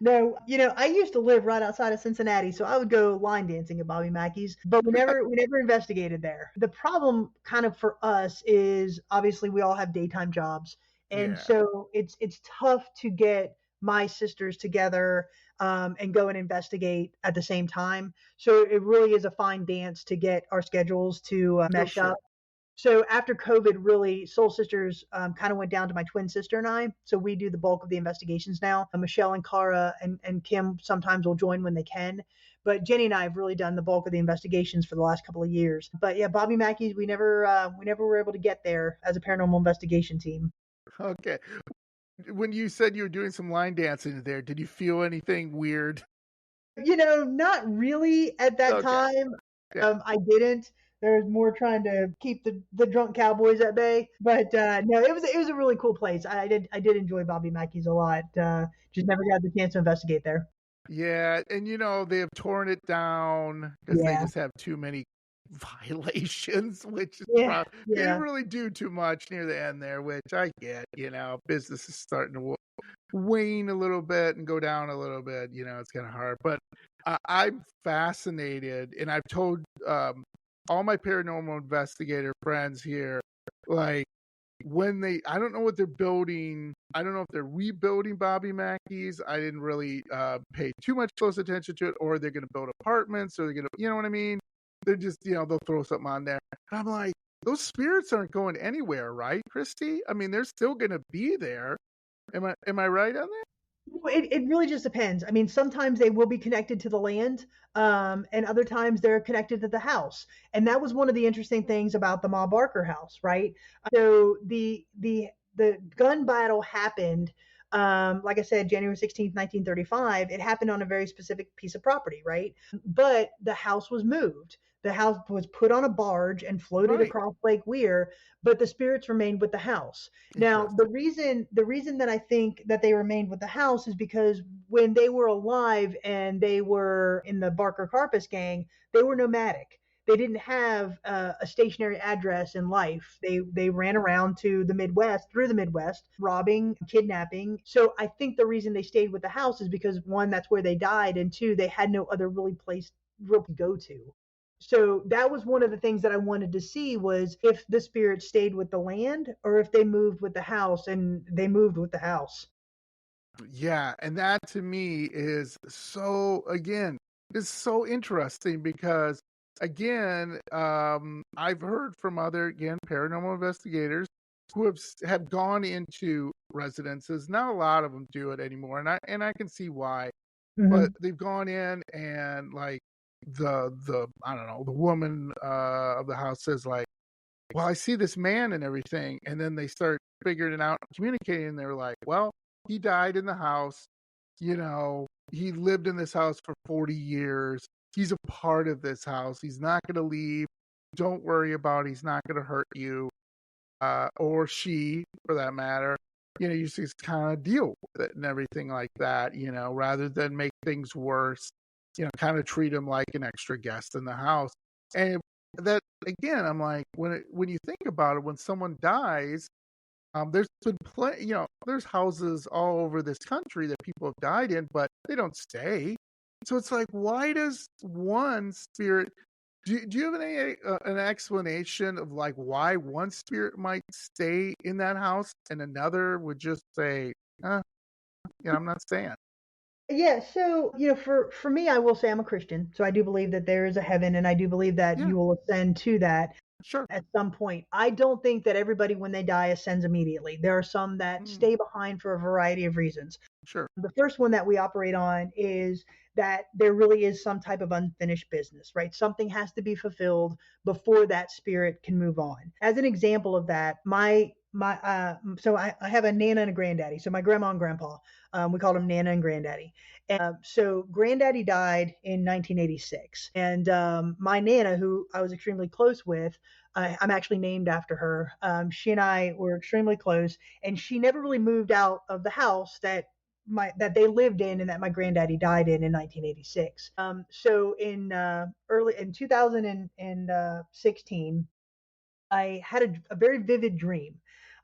No, I used to live right outside of Cincinnati, so I would go line dancing at Bobby Mackey's, but we never investigated there. The problem kind of for us is obviously we all have daytime jobs, and Yeah, so it's tough to get my sisters together and go and investigate at the same time. So it really is a fine dance to get our schedules to oh mesh sure, up. So after COVID, really, Soul Sisters kind of went down to my twin sister and I. So we do the bulk of the investigations now. Michelle and Cara and Kim sometimes will join when they can. But Jenny and I have really done the bulk of the investigations for the last couple of years. But yeah, Bobby Mackey's, we never were able to get there as a paranormal investigation team. okay. When you said you were doing some line dancing there, did you feel anything weird? Not really at that Okay, time. Yeah. I didn't. There's more trying to keep the drunk cowboys at bay. But no, it was a really cool place. I did enjoy Bobby Mackey's a lot. Just never got the chance to investigate there. Yeah, and they have torn it down because they Yeah, just have too many violations, which is yeah, they didn't yeah. really do too much near the end there, which I get. Business is starting to wane a little bit and go down a little bit. It's kind of hard, but I'm fascinated, and I've told all my paranormal investigator friends here, like when I don't know what they're building. I don't know if they're rebuilding Bobby Mackey's. I didn't really pay too much close attention to it, or they're going to build apartments, or they're going to, you know what I mean? They're just, they'll throw something on there. And I'm like, those spirits aren't going anywhere, right, Christy? I mean, they're still going to be there. Am I right on that? Well, it really just depends. I mean, sometimes they will be connected to the land, and other times they're connected to the house. And that was one of the interesting things about the Ma Barker house, right? So the gun battle happened, like I said, January 16th, 1935. It happened on a very specific piece of property, right? But the house was moved. The house was put on a barge and floated Right. across Lake Weir, but the spirits remained with the house. Now, the Interesting. reason that I think that they remained with the house is because when they were alive and they were in the Barker Carpus gang, they were nomadic. They didn't have a stationary address in life. They ran around to the Midwest, through the Midwest, robbing, kidnapping. So I think the reason they stayed with the house is because one, that's where they died, and two, they had no other really place really to go to. So that was one of the things that I wanted to see was if the spirit stayed with the land or if they moved with the house, and they moved with the house. Yeah, and that to me is so again, is so interesting because again, I've heard from other again paranormal investigators who have gone into residences. Not a lot of them do it anymore, and I can see why. But Hmm. they've gone in and like the I don't know, the woman of the house says like, well, I see this man and everything. And then they start figuring it out, communicating. And they're like, well, he died in the house. He lived in this house for 40 years. He's a part of this house. He's not going to leave. Don't worry about it. He's not going to hurt you, or she, for that matter. You just kind of deal with it and everything like that, rather than make things worse, kind of treat him like an extra guest in the house. And that again, I'm like, when you think about it, when someone dies, there's been there's houses all over this country that people have died in, but they don't stay. So it's like, why does one spirit? Do you have an explanation of like why one spirit might stay in that house and another would just say, I'm not staying. Yeah, so for me, I will say I'm a Christian, so I do believe that there is a heaven, and I do believe that Yeah, you will ascend to that sure, at some point. I don't think that everybody, when they die, ascends immediately. There are some that mm, stay behind for a variety of reasons. sure, The first one that we operate on is that there really is some type of unfinished business, right? Something has to be fulfilled before that spirit can move on. As an example of that, so I have a nana and a granddaddy. So my grandma and grandpa, we called them Nana and Granddaddy. So Granddaddy died in 1986, and my Nana, who I was extremely close with, I'm actually named after her. She and I were extremely close, and she never really moved out of the house that they lived in and that my granddaddy died in 1986. So in 2016, I had a very vivid dream.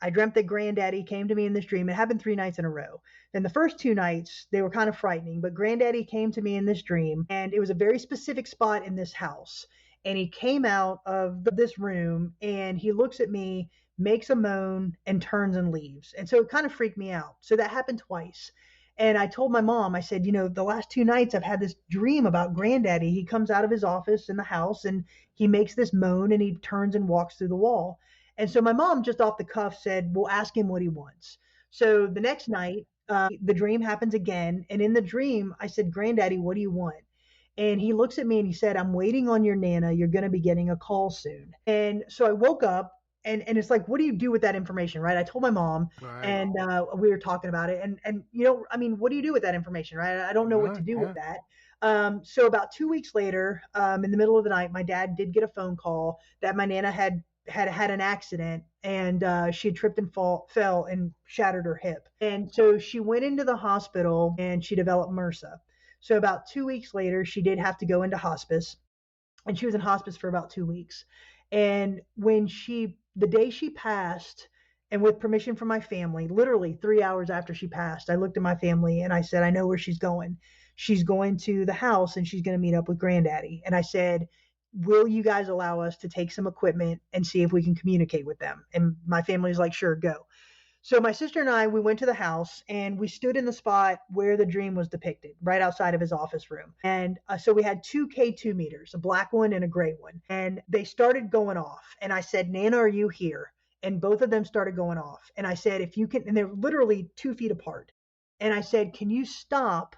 I dreamt that Granddaddy came to me in this dream. It happened 3 nights in a row. And the first 2 nights, they were kind of frightening, but Granddaddy came to me in this dream, and it was a very specific spot in this house. And he came out of this room and he looks at me, makes a moan, and turns and leaves. And so it kind of freaked me out. So that happened twice. And I told my mom, I said, the last 2 nights I've had this dream about Granddaddy. He comes out of his office in the house and he makes this moan and he turns and walks through the wall. And so my mom just off the cuff said, "We'll ask him what he wants." So the next night, the dream happens again. And in the dream, I said, "Granddaddy, what do you want?" And he looks at me and he said, "I'm waiting on your Nana. You're going to be getting a call soon." And so I woke up. and it's like, what do you do with that information, right? I told my mom, Right. and we were talking about it, and I mean, what do you do with that information, right? I don't know what to Right. do with Yeah. that. So about 2 weeks later, in the middle of the night, my dad did get a phone call that my nana had an accident, and she had tripped and fell and shattered her hip, and so she went into the hospital and she developed MRSA. So about 2 weeks later, she did have to go into hospice, and she was in hospice for about 2 weeks. And the day she passed, and with permission from my family, literally 3 hours after she passed, I looked at my family and I said, I know where she's going. She's going to the house and she's going to meet up with Granddaddy. And I said, will you guys allow us to take some equipment and see if we can communicate with them? And my family's like, sure, go. So my sister and I, we went to the house and we stood in the spot where the dream was depicted, right outside of his office room. And so we had two K2 meters, a black one and a gray one. And they started going off. And I said, Nana, are you here? And both of them started going off. And I said, if you can, and they're literally 2 feet apart. And I said, can you stop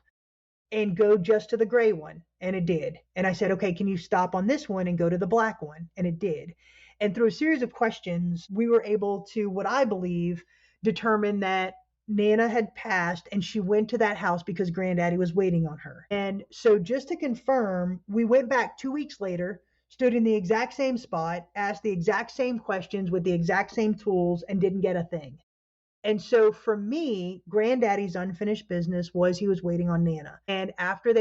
and go just to the gray one? And it did. And I said, okay, can you stop on this one and go to the black one? And it did. And through a series of questions, we were able to, what I believe, determine that Nana had passed and she went to that house because Granddaddy was waiting on her. And so just to confirm, we went back 2 weeks later, stood in the exact same spot, asked the exact same questions with the exact same tools, and didn't get a thing. And so for me, Granddaddy's unfinished business was he was waiting on Nana. And after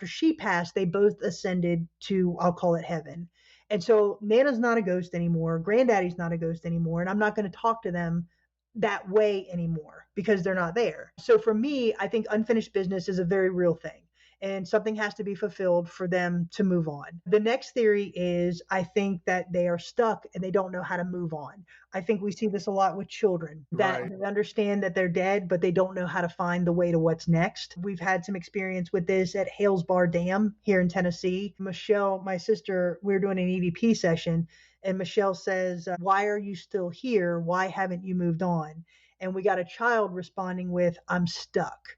she passed, they both ascended to, I'll call it heaven. And so Nana's not a ghost anymore. Granddaddy's not a ghost anymore. And I'm not going to talk to them that way anymore because they're not there. So for me, I think unfinished business is a very real thing, and something has to be fulfilled for them to move on. The next theory is I think that they are stuck and they don't know how to move on. I think we see this a lot with children that Right. they understand that they're dead, but they don't know how to find the way to what's next. We've had some experience with this at Hales Bar Dam here in Tennessee. Michelle, my sister, we were doing an EVP session, and Michelle says, why are you still here? Why haven't you moved on? And we got a child responding with, I'm stuck.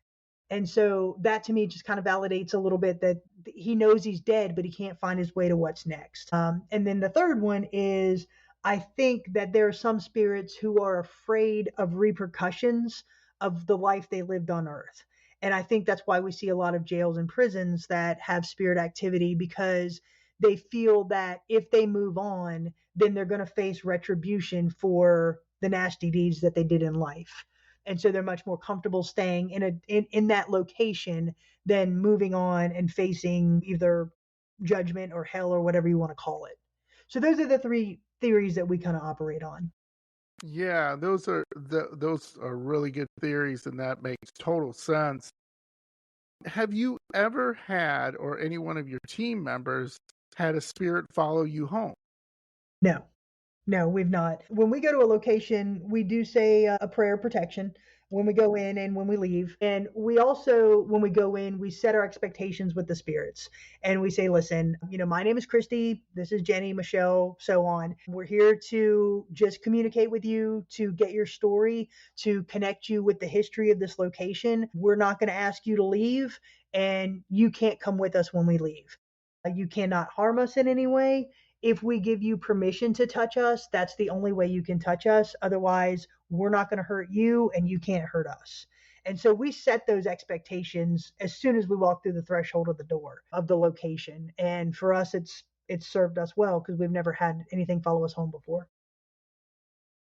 And so that to me just kind of validates a little bit that he knows he's dead, but he can't find his way to what's next. And then the third one is I think that there are some spirits who are afraid of repercussions of the life they lived on earth. And I think that's why we see a lot of jails and prisons that have spirit activity, because they feel that if they move on, then they're going to face retribution for the nasty deeds that they did in life. And so they're much more comfortable staying in that location than moving on and facing either judgment or hell or whatever you want to call it. So those are the three theories that we kind of operate on. Yeah, those are really good theories, and that makes total sense. Have you ever had, or any one of your team members had a spirit follow you home? No, no, we've not. When we go to a location, we do say a prayer of protection when we go in and when we leave. And we also, when we go in, we set our expectations with the spirits. And we say, listen, my name is Christy. This is Jenny, Michelle, so on. We're here to just communicate with you, to get your story, to connect you with the history of this location. We're not going to ask you to leave, and you can't come with us when we leave. You cannot harm us in any way. If we give you permission to touch us, that's the only way you can touch us. Otherwise, we're not going to hurt you and you can't hurt us. And so we set those expectations as soon as we walk through the threshold of the door of the location. And for us, it's served us well because we've never had anything follow us home before.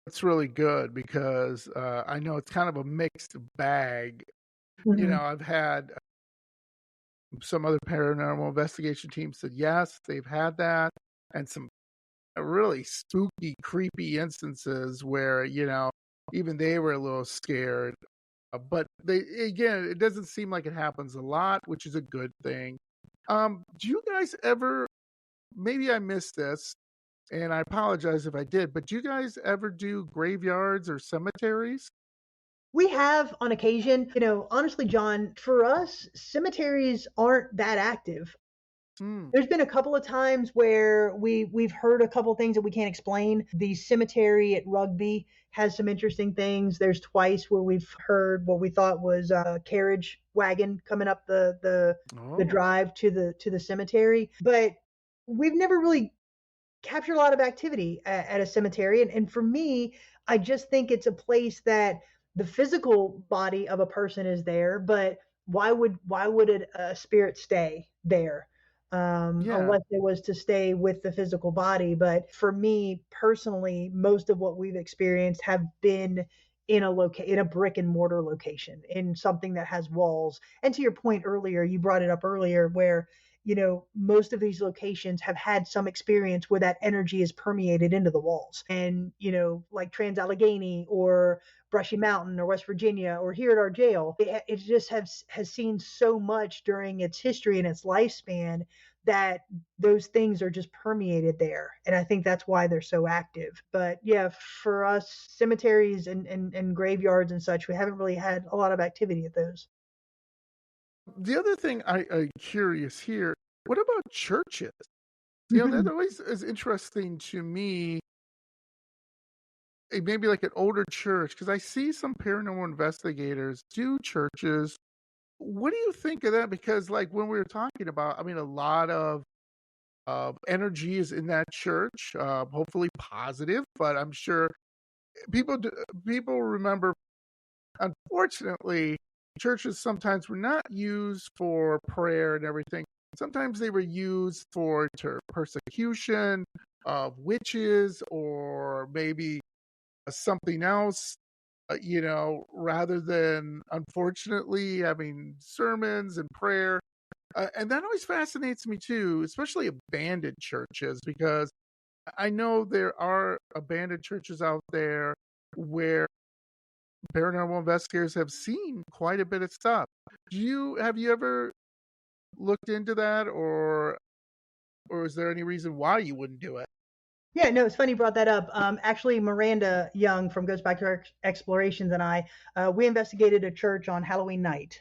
It's really good because I know it's kind of a mixed bag. Mm-hmm. I've had some other paranormal investigation teams said yes, they've had that, and some really spooky, creepy instances where even they were a little scared. But it doesn't seem like it happens a lot, which is a good thing. Do you guys ever? Maybe I missed this, and I apologize if I did. But do you guys ever do graveyards or cemeteries? We have on occasion, honestly, John, for us, cemeteries aren't that active. Hmm. There's been a couple of times where we've heard a couple of things that we can't explain. The cemetery at Rugby has some interesting things. There's twice where we've heard what we thought was a carriage wagon coming up the Oh, drive to the cemetery, but we've never really capture a lot of activity at a cemetery. And for me, I just think it's a place that the physical body of a person is there, but why would a spirit stay there? Yeah. Unless it was to stay with the physical body. But for me personally, most of what we've experienced have been in a brick and mortar location, in something that has walls. And to your point earlier, you brought it up earlier, where most of these locations have had some experience where that energy is permeated into the walls. And, like Trans Allegheny or Brushy Mountain or West Virginia or here at our jail, it just has seen so much during its history and its lifespan that those things are just permeated there. And I think that's why they're so active. But yeah, for us, cemeteries and graveyards and such, we haven't really had a lot of activity at those. The other thing I'm curious here, what about churches? That always is interesting to me. Maybe like an older church, because I see some paranormal investigators do churches. What do you think of that? Because like when we were talking about, I mean, a lot of energy is in that church. Hopefully positive, but I'm sure people people remember. Unfortunately, churches sometimes were not used for prayer and everything. Sometimes they were used for persecution of witches or maybe something else, rather than unfortunately having sermons and prayer. And that always fascinates me too, especially abandoned churches, because I know there are abandoned churches out there where paranormal investigators have seen quite a bit of stuff. Have you ever looked into that, or is there any reason why you wouldn't do it? Yeah, no, it's funny you brought that up. Actually, Miranda Young from Goes Back to Explorations and we investigated a church on Halloween night.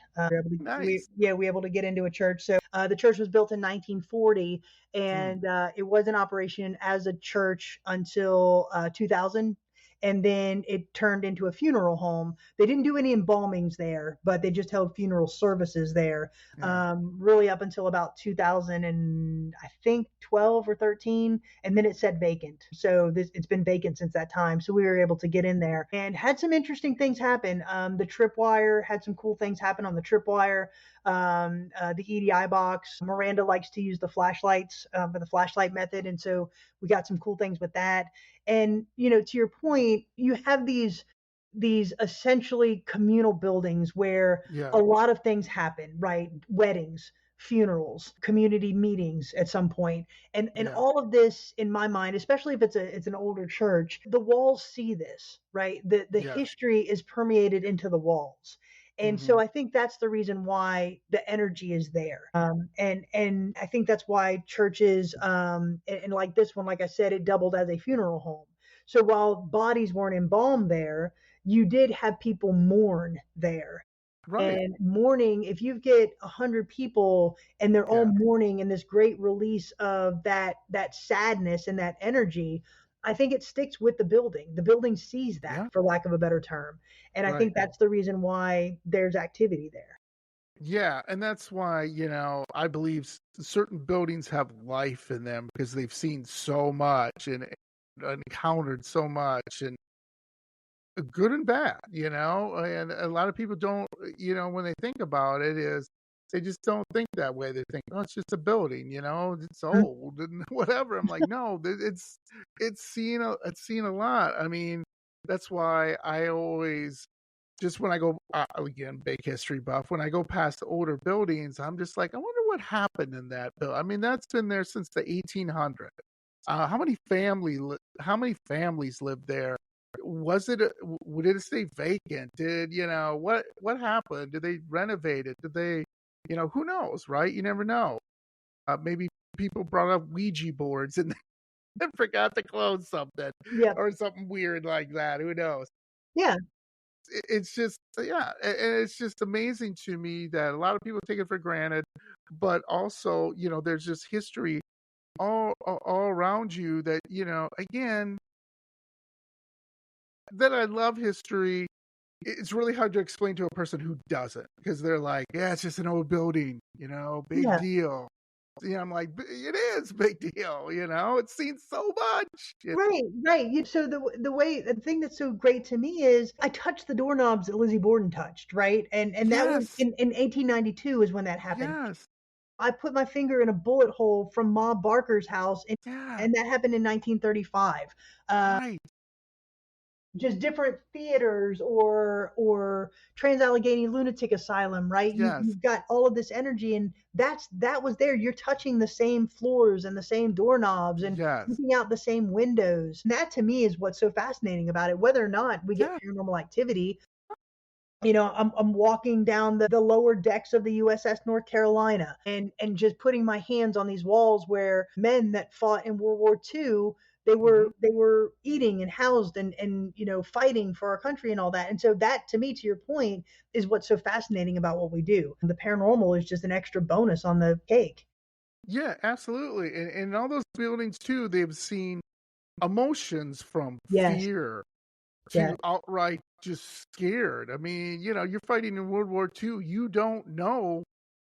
Nice. We were able to get into a church. So the church was built in 1940, Hmm. and it was in operation as a church until 2000. And then it turned into a funeral home. They didn't do any embalmings there, but they just held funeral services there, Yeah. really up until about 2000 and I think 12 or 13, and then it said vacant. So it's been vacant since that time. So we were able to get in there and had some interesting things happen. The tripwire had some cool things happen on the tripwire. The EDI box. Miranda likes to use the flashlights for the flashlight method, and so we got some cool things with that. And to your point, you have these essentially communal buildings where Yeah. a lot of things happen, right? Weddings, funerals, community meetings at some point. And Yeah. all of this, in my mind, especially if it's an older church, the walls see this, right? The Yes. history is permeated into the walls. And Hmm. so I think that's the reason why the energy is there. And I think that's why churches, and like this one, like I said, it doubled as a funeral home. So while bodies weren't embalmed there, you did have people mourn there. Right. And mourning, if you get 100 people and they're all Yeah. mourning in this great release of that sadness and that energy, I think it sticks with the building. The building sees that, Yeah. for lack of a better term. And I Right. think that's the reason why there's activity there. Yeah, and that's why, I believe certain buildings have life in them because they've seen so much and encountered so much, and good and bad, and a lot of people don't, when they think about it, is they just don't think that way. They think, oh, it's just a building, it's Mhm. old and whatever. I'm like, no, it's seen a lot. I mean, that's why I always, just when I go, again, big history buff, when I go past older buildings, I'm just like, I wonder what happened in that building. I mean, that's been there since the 1800s. How many families lived there? Did it stay vacant? What happened? Did they renovate it? Did they, who knows, right? You never know. Maybe people brought up Ouija boards and they forgot to close something Yep. or something weird like that. Who knows? Yeah. It's just, yeah, and it's just amazing to me that a lot of people take it for granted, but also, there's just history all around you that, again, that I love history. It's really hard to explain to a person who doesn't, because they're like, yeah, it's just an old building, big Yeah. deal. I'm like, it is a big deal, it's seen so much. Right, right. So the thing that's so great to me is I touched the doorknobs that Lizzie Borden touched, right? And that was Yes, in 1892 is when that happened. yes, I put my finger in a bullet hole from Ma Barker's house, yeah, and that happened in 1935. right, Just different theaters or Trans Allegheny Lunatic Asylum, right? yes, You've got all of this energy, and that was there. You're touching the same floors and the same doorknobs and yes, looking out the same windows. And that to me is what's so fascinating about it. Whether or not we get yeah, paranormal activity, I'm walking down the lower decks of the USS North Carolina and just putting my hands on these walls where men that fought in World War II, mhm. they were eating and housed and fighting for our country and all that. And so that to me, to your point, is what's so fascinating about what we do. The paranormal is just an extra bonus on the cake. Yeah, absolutely. And in all those buildings too, they've seen emotions from Yes, fear yes. to outright just scared. I mean, you're fighting in World War II. You don't know.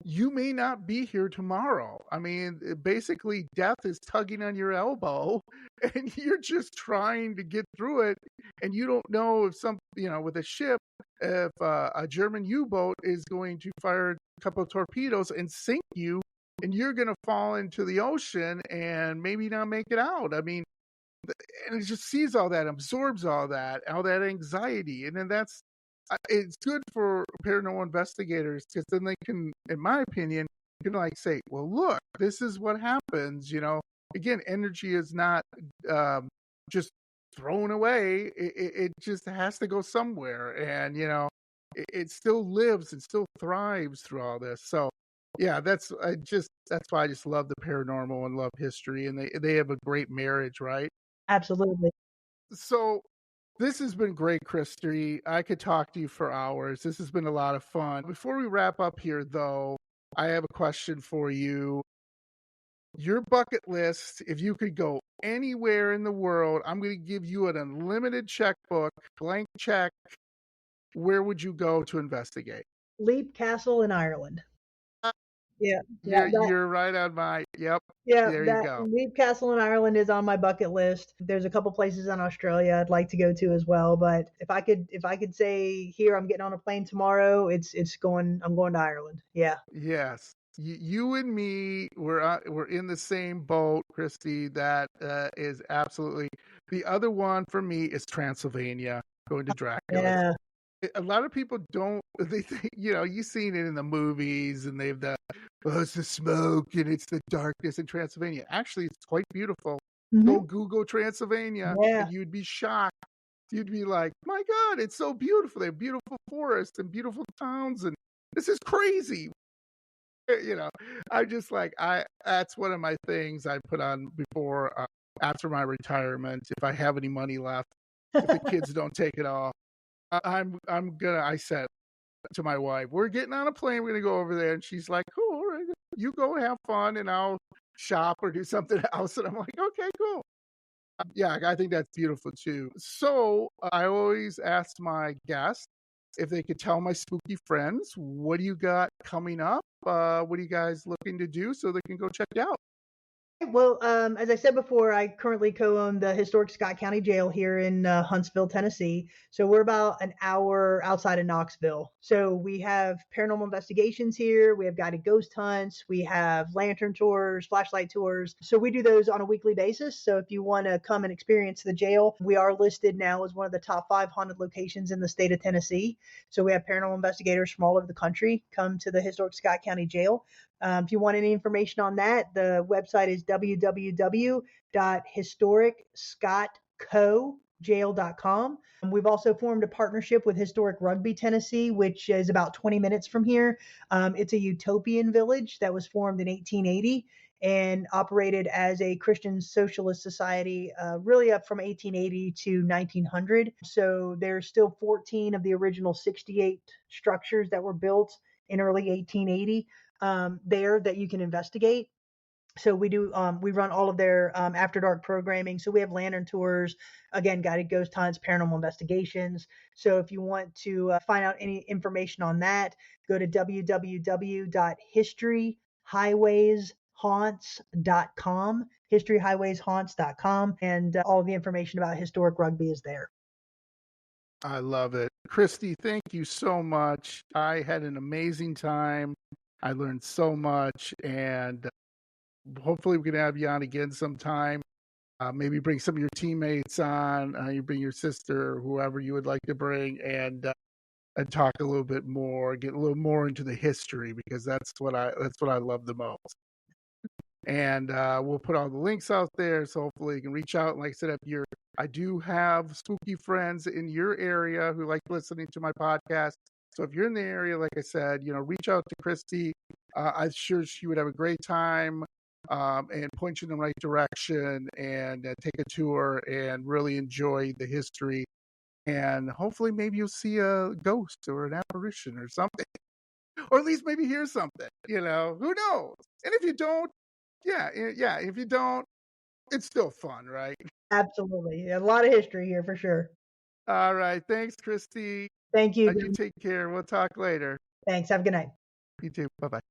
You may not be here tomorrow. I mean, basically, death is tugging on your elbow, and you're just trying to get through it. And you don't know if with a ship, if a German U-boat is going to fire a couple of torpedoes and sink you, and you're going to fall into the ocean and maybe not make it out. I mean, and it just sees all that, absorbs all that anxiety, and then it's good for paranormal investigators because then they can, in my opinion, like say, well, look, this is what happens. Again, energy is not just thrown away. It just has to go somewhere, and it still lives and still thrives through all this. So. Yeah, that's why I just love the paranormal and love history, and they have a great marriage, right? Absolutely. So this has been great, Christy. I could talk to you for hours. This has been a lot of fun. Before we wrap up here, though, I have a question for you. Your bucket list, if you could go anywhere in the world, I'm going to give you an unlimited checkbook, blank check. Where would you go to investigate? Leap Castle in Ireland. Yeah, You're that you're right on my. Yep. Yeah, There you that go. Leap Castle in Ireland is on my bucket list. There's a couple places in Australia I'd like to go to as well, but if I could say here I'm getting on a plane tomorrow, I'm going to Ireland. Yeah. Yes. You and me, we're in the same boat, Christy. That is absolutely. The other one for me is Transylvania, going to Dracula's. Yeah. A lot of people don't. They think, you've seen it in the movies, and they've it's the smoke and it's the darkness in Transylvania. Actually, it's quite beautiful. Go Hmm. Google Transylvania, Yeah. and you'd be shocked. You'd be like, "My God, it's so beautiful! They have beautiful forests and beautiful towns, and this is crazy." you know, I'm just like that's one of my things I put on before after my retirement. If I have any money left, if the kids don't take it all, I said to my wife, we're getting on a plane, we're gonna go over there, and she's like, cool, all right, you go have fun, and I'll shop or do something else. And I'm like, okay, cool. Yeah, I think that's beautiful too. So I always ask my guests if they could tell my spooky friends, what do you got coming up? What are you guys looking to do so they can go check it out? Well, as I said before, I currently co-own the historic Scott County Jail here in Huntsville, Tennessee. So we're about an hour outside of Knoxville. So we have paranormal investigations here. We have guided ghost hunts. We have lantern tours, flashlight tours. So we do those on a weekly basis. So if you want to come and experience the jail, we are listed now as one of the top 5 haunted locations in the state of Tennessee. So we have paranormal investigators from all over the country come to the historic Scott County Jail. If you want any information on that, the website is www.historicscottcojail.com. We've also formed a partnership with Historic Rugby, Tennessee, which is about 20 minutes from here. It's a utopian village that was formed in 1880 and operated as a Christian socialist society, really up from 1880 to 1900. So there's still 14 of the original 68 structures that were built in early 1880 there that you can investigate. So we run all of their after dark programming. So we have lantern tours, again, guided ghost hunts, paranormal investigations. So if you want to find out any information on that, go to www.historyhighways historyhighwayshaunts.com, historyhighwayshaunts.com, and all the information about historic rugby is there. I love it. Christy, thank you so much. I had an amazing time. I learned so much, and hopefully we can have you on again sometime. Maybe bring some of your teammates on. You bring your sister, or whoever you would like to bring, and talk a little bit more, get a little more into the history, because that's what I love the most. And we'll put all the links out there, so hopefully you can reach out. And like I said, I do have spooky friends in your area who like listening to my podcast. So if you're in the area, like I said, reach out to Christy. I'm sure she would have a great time, and point you in the right direction, and take a tour and really enjoy the history. And hopefully maybe you'll see a ghost or an apparition or something, or at least maybe hear something, who knows? And if you don't, if you don't, it's still fun, right? Absolutely. A lot of history here for sure. All right. Thanks, Christy. Thank you. You take care. We'll talk later. Thanks. Have a good night. You too. Bye-bye.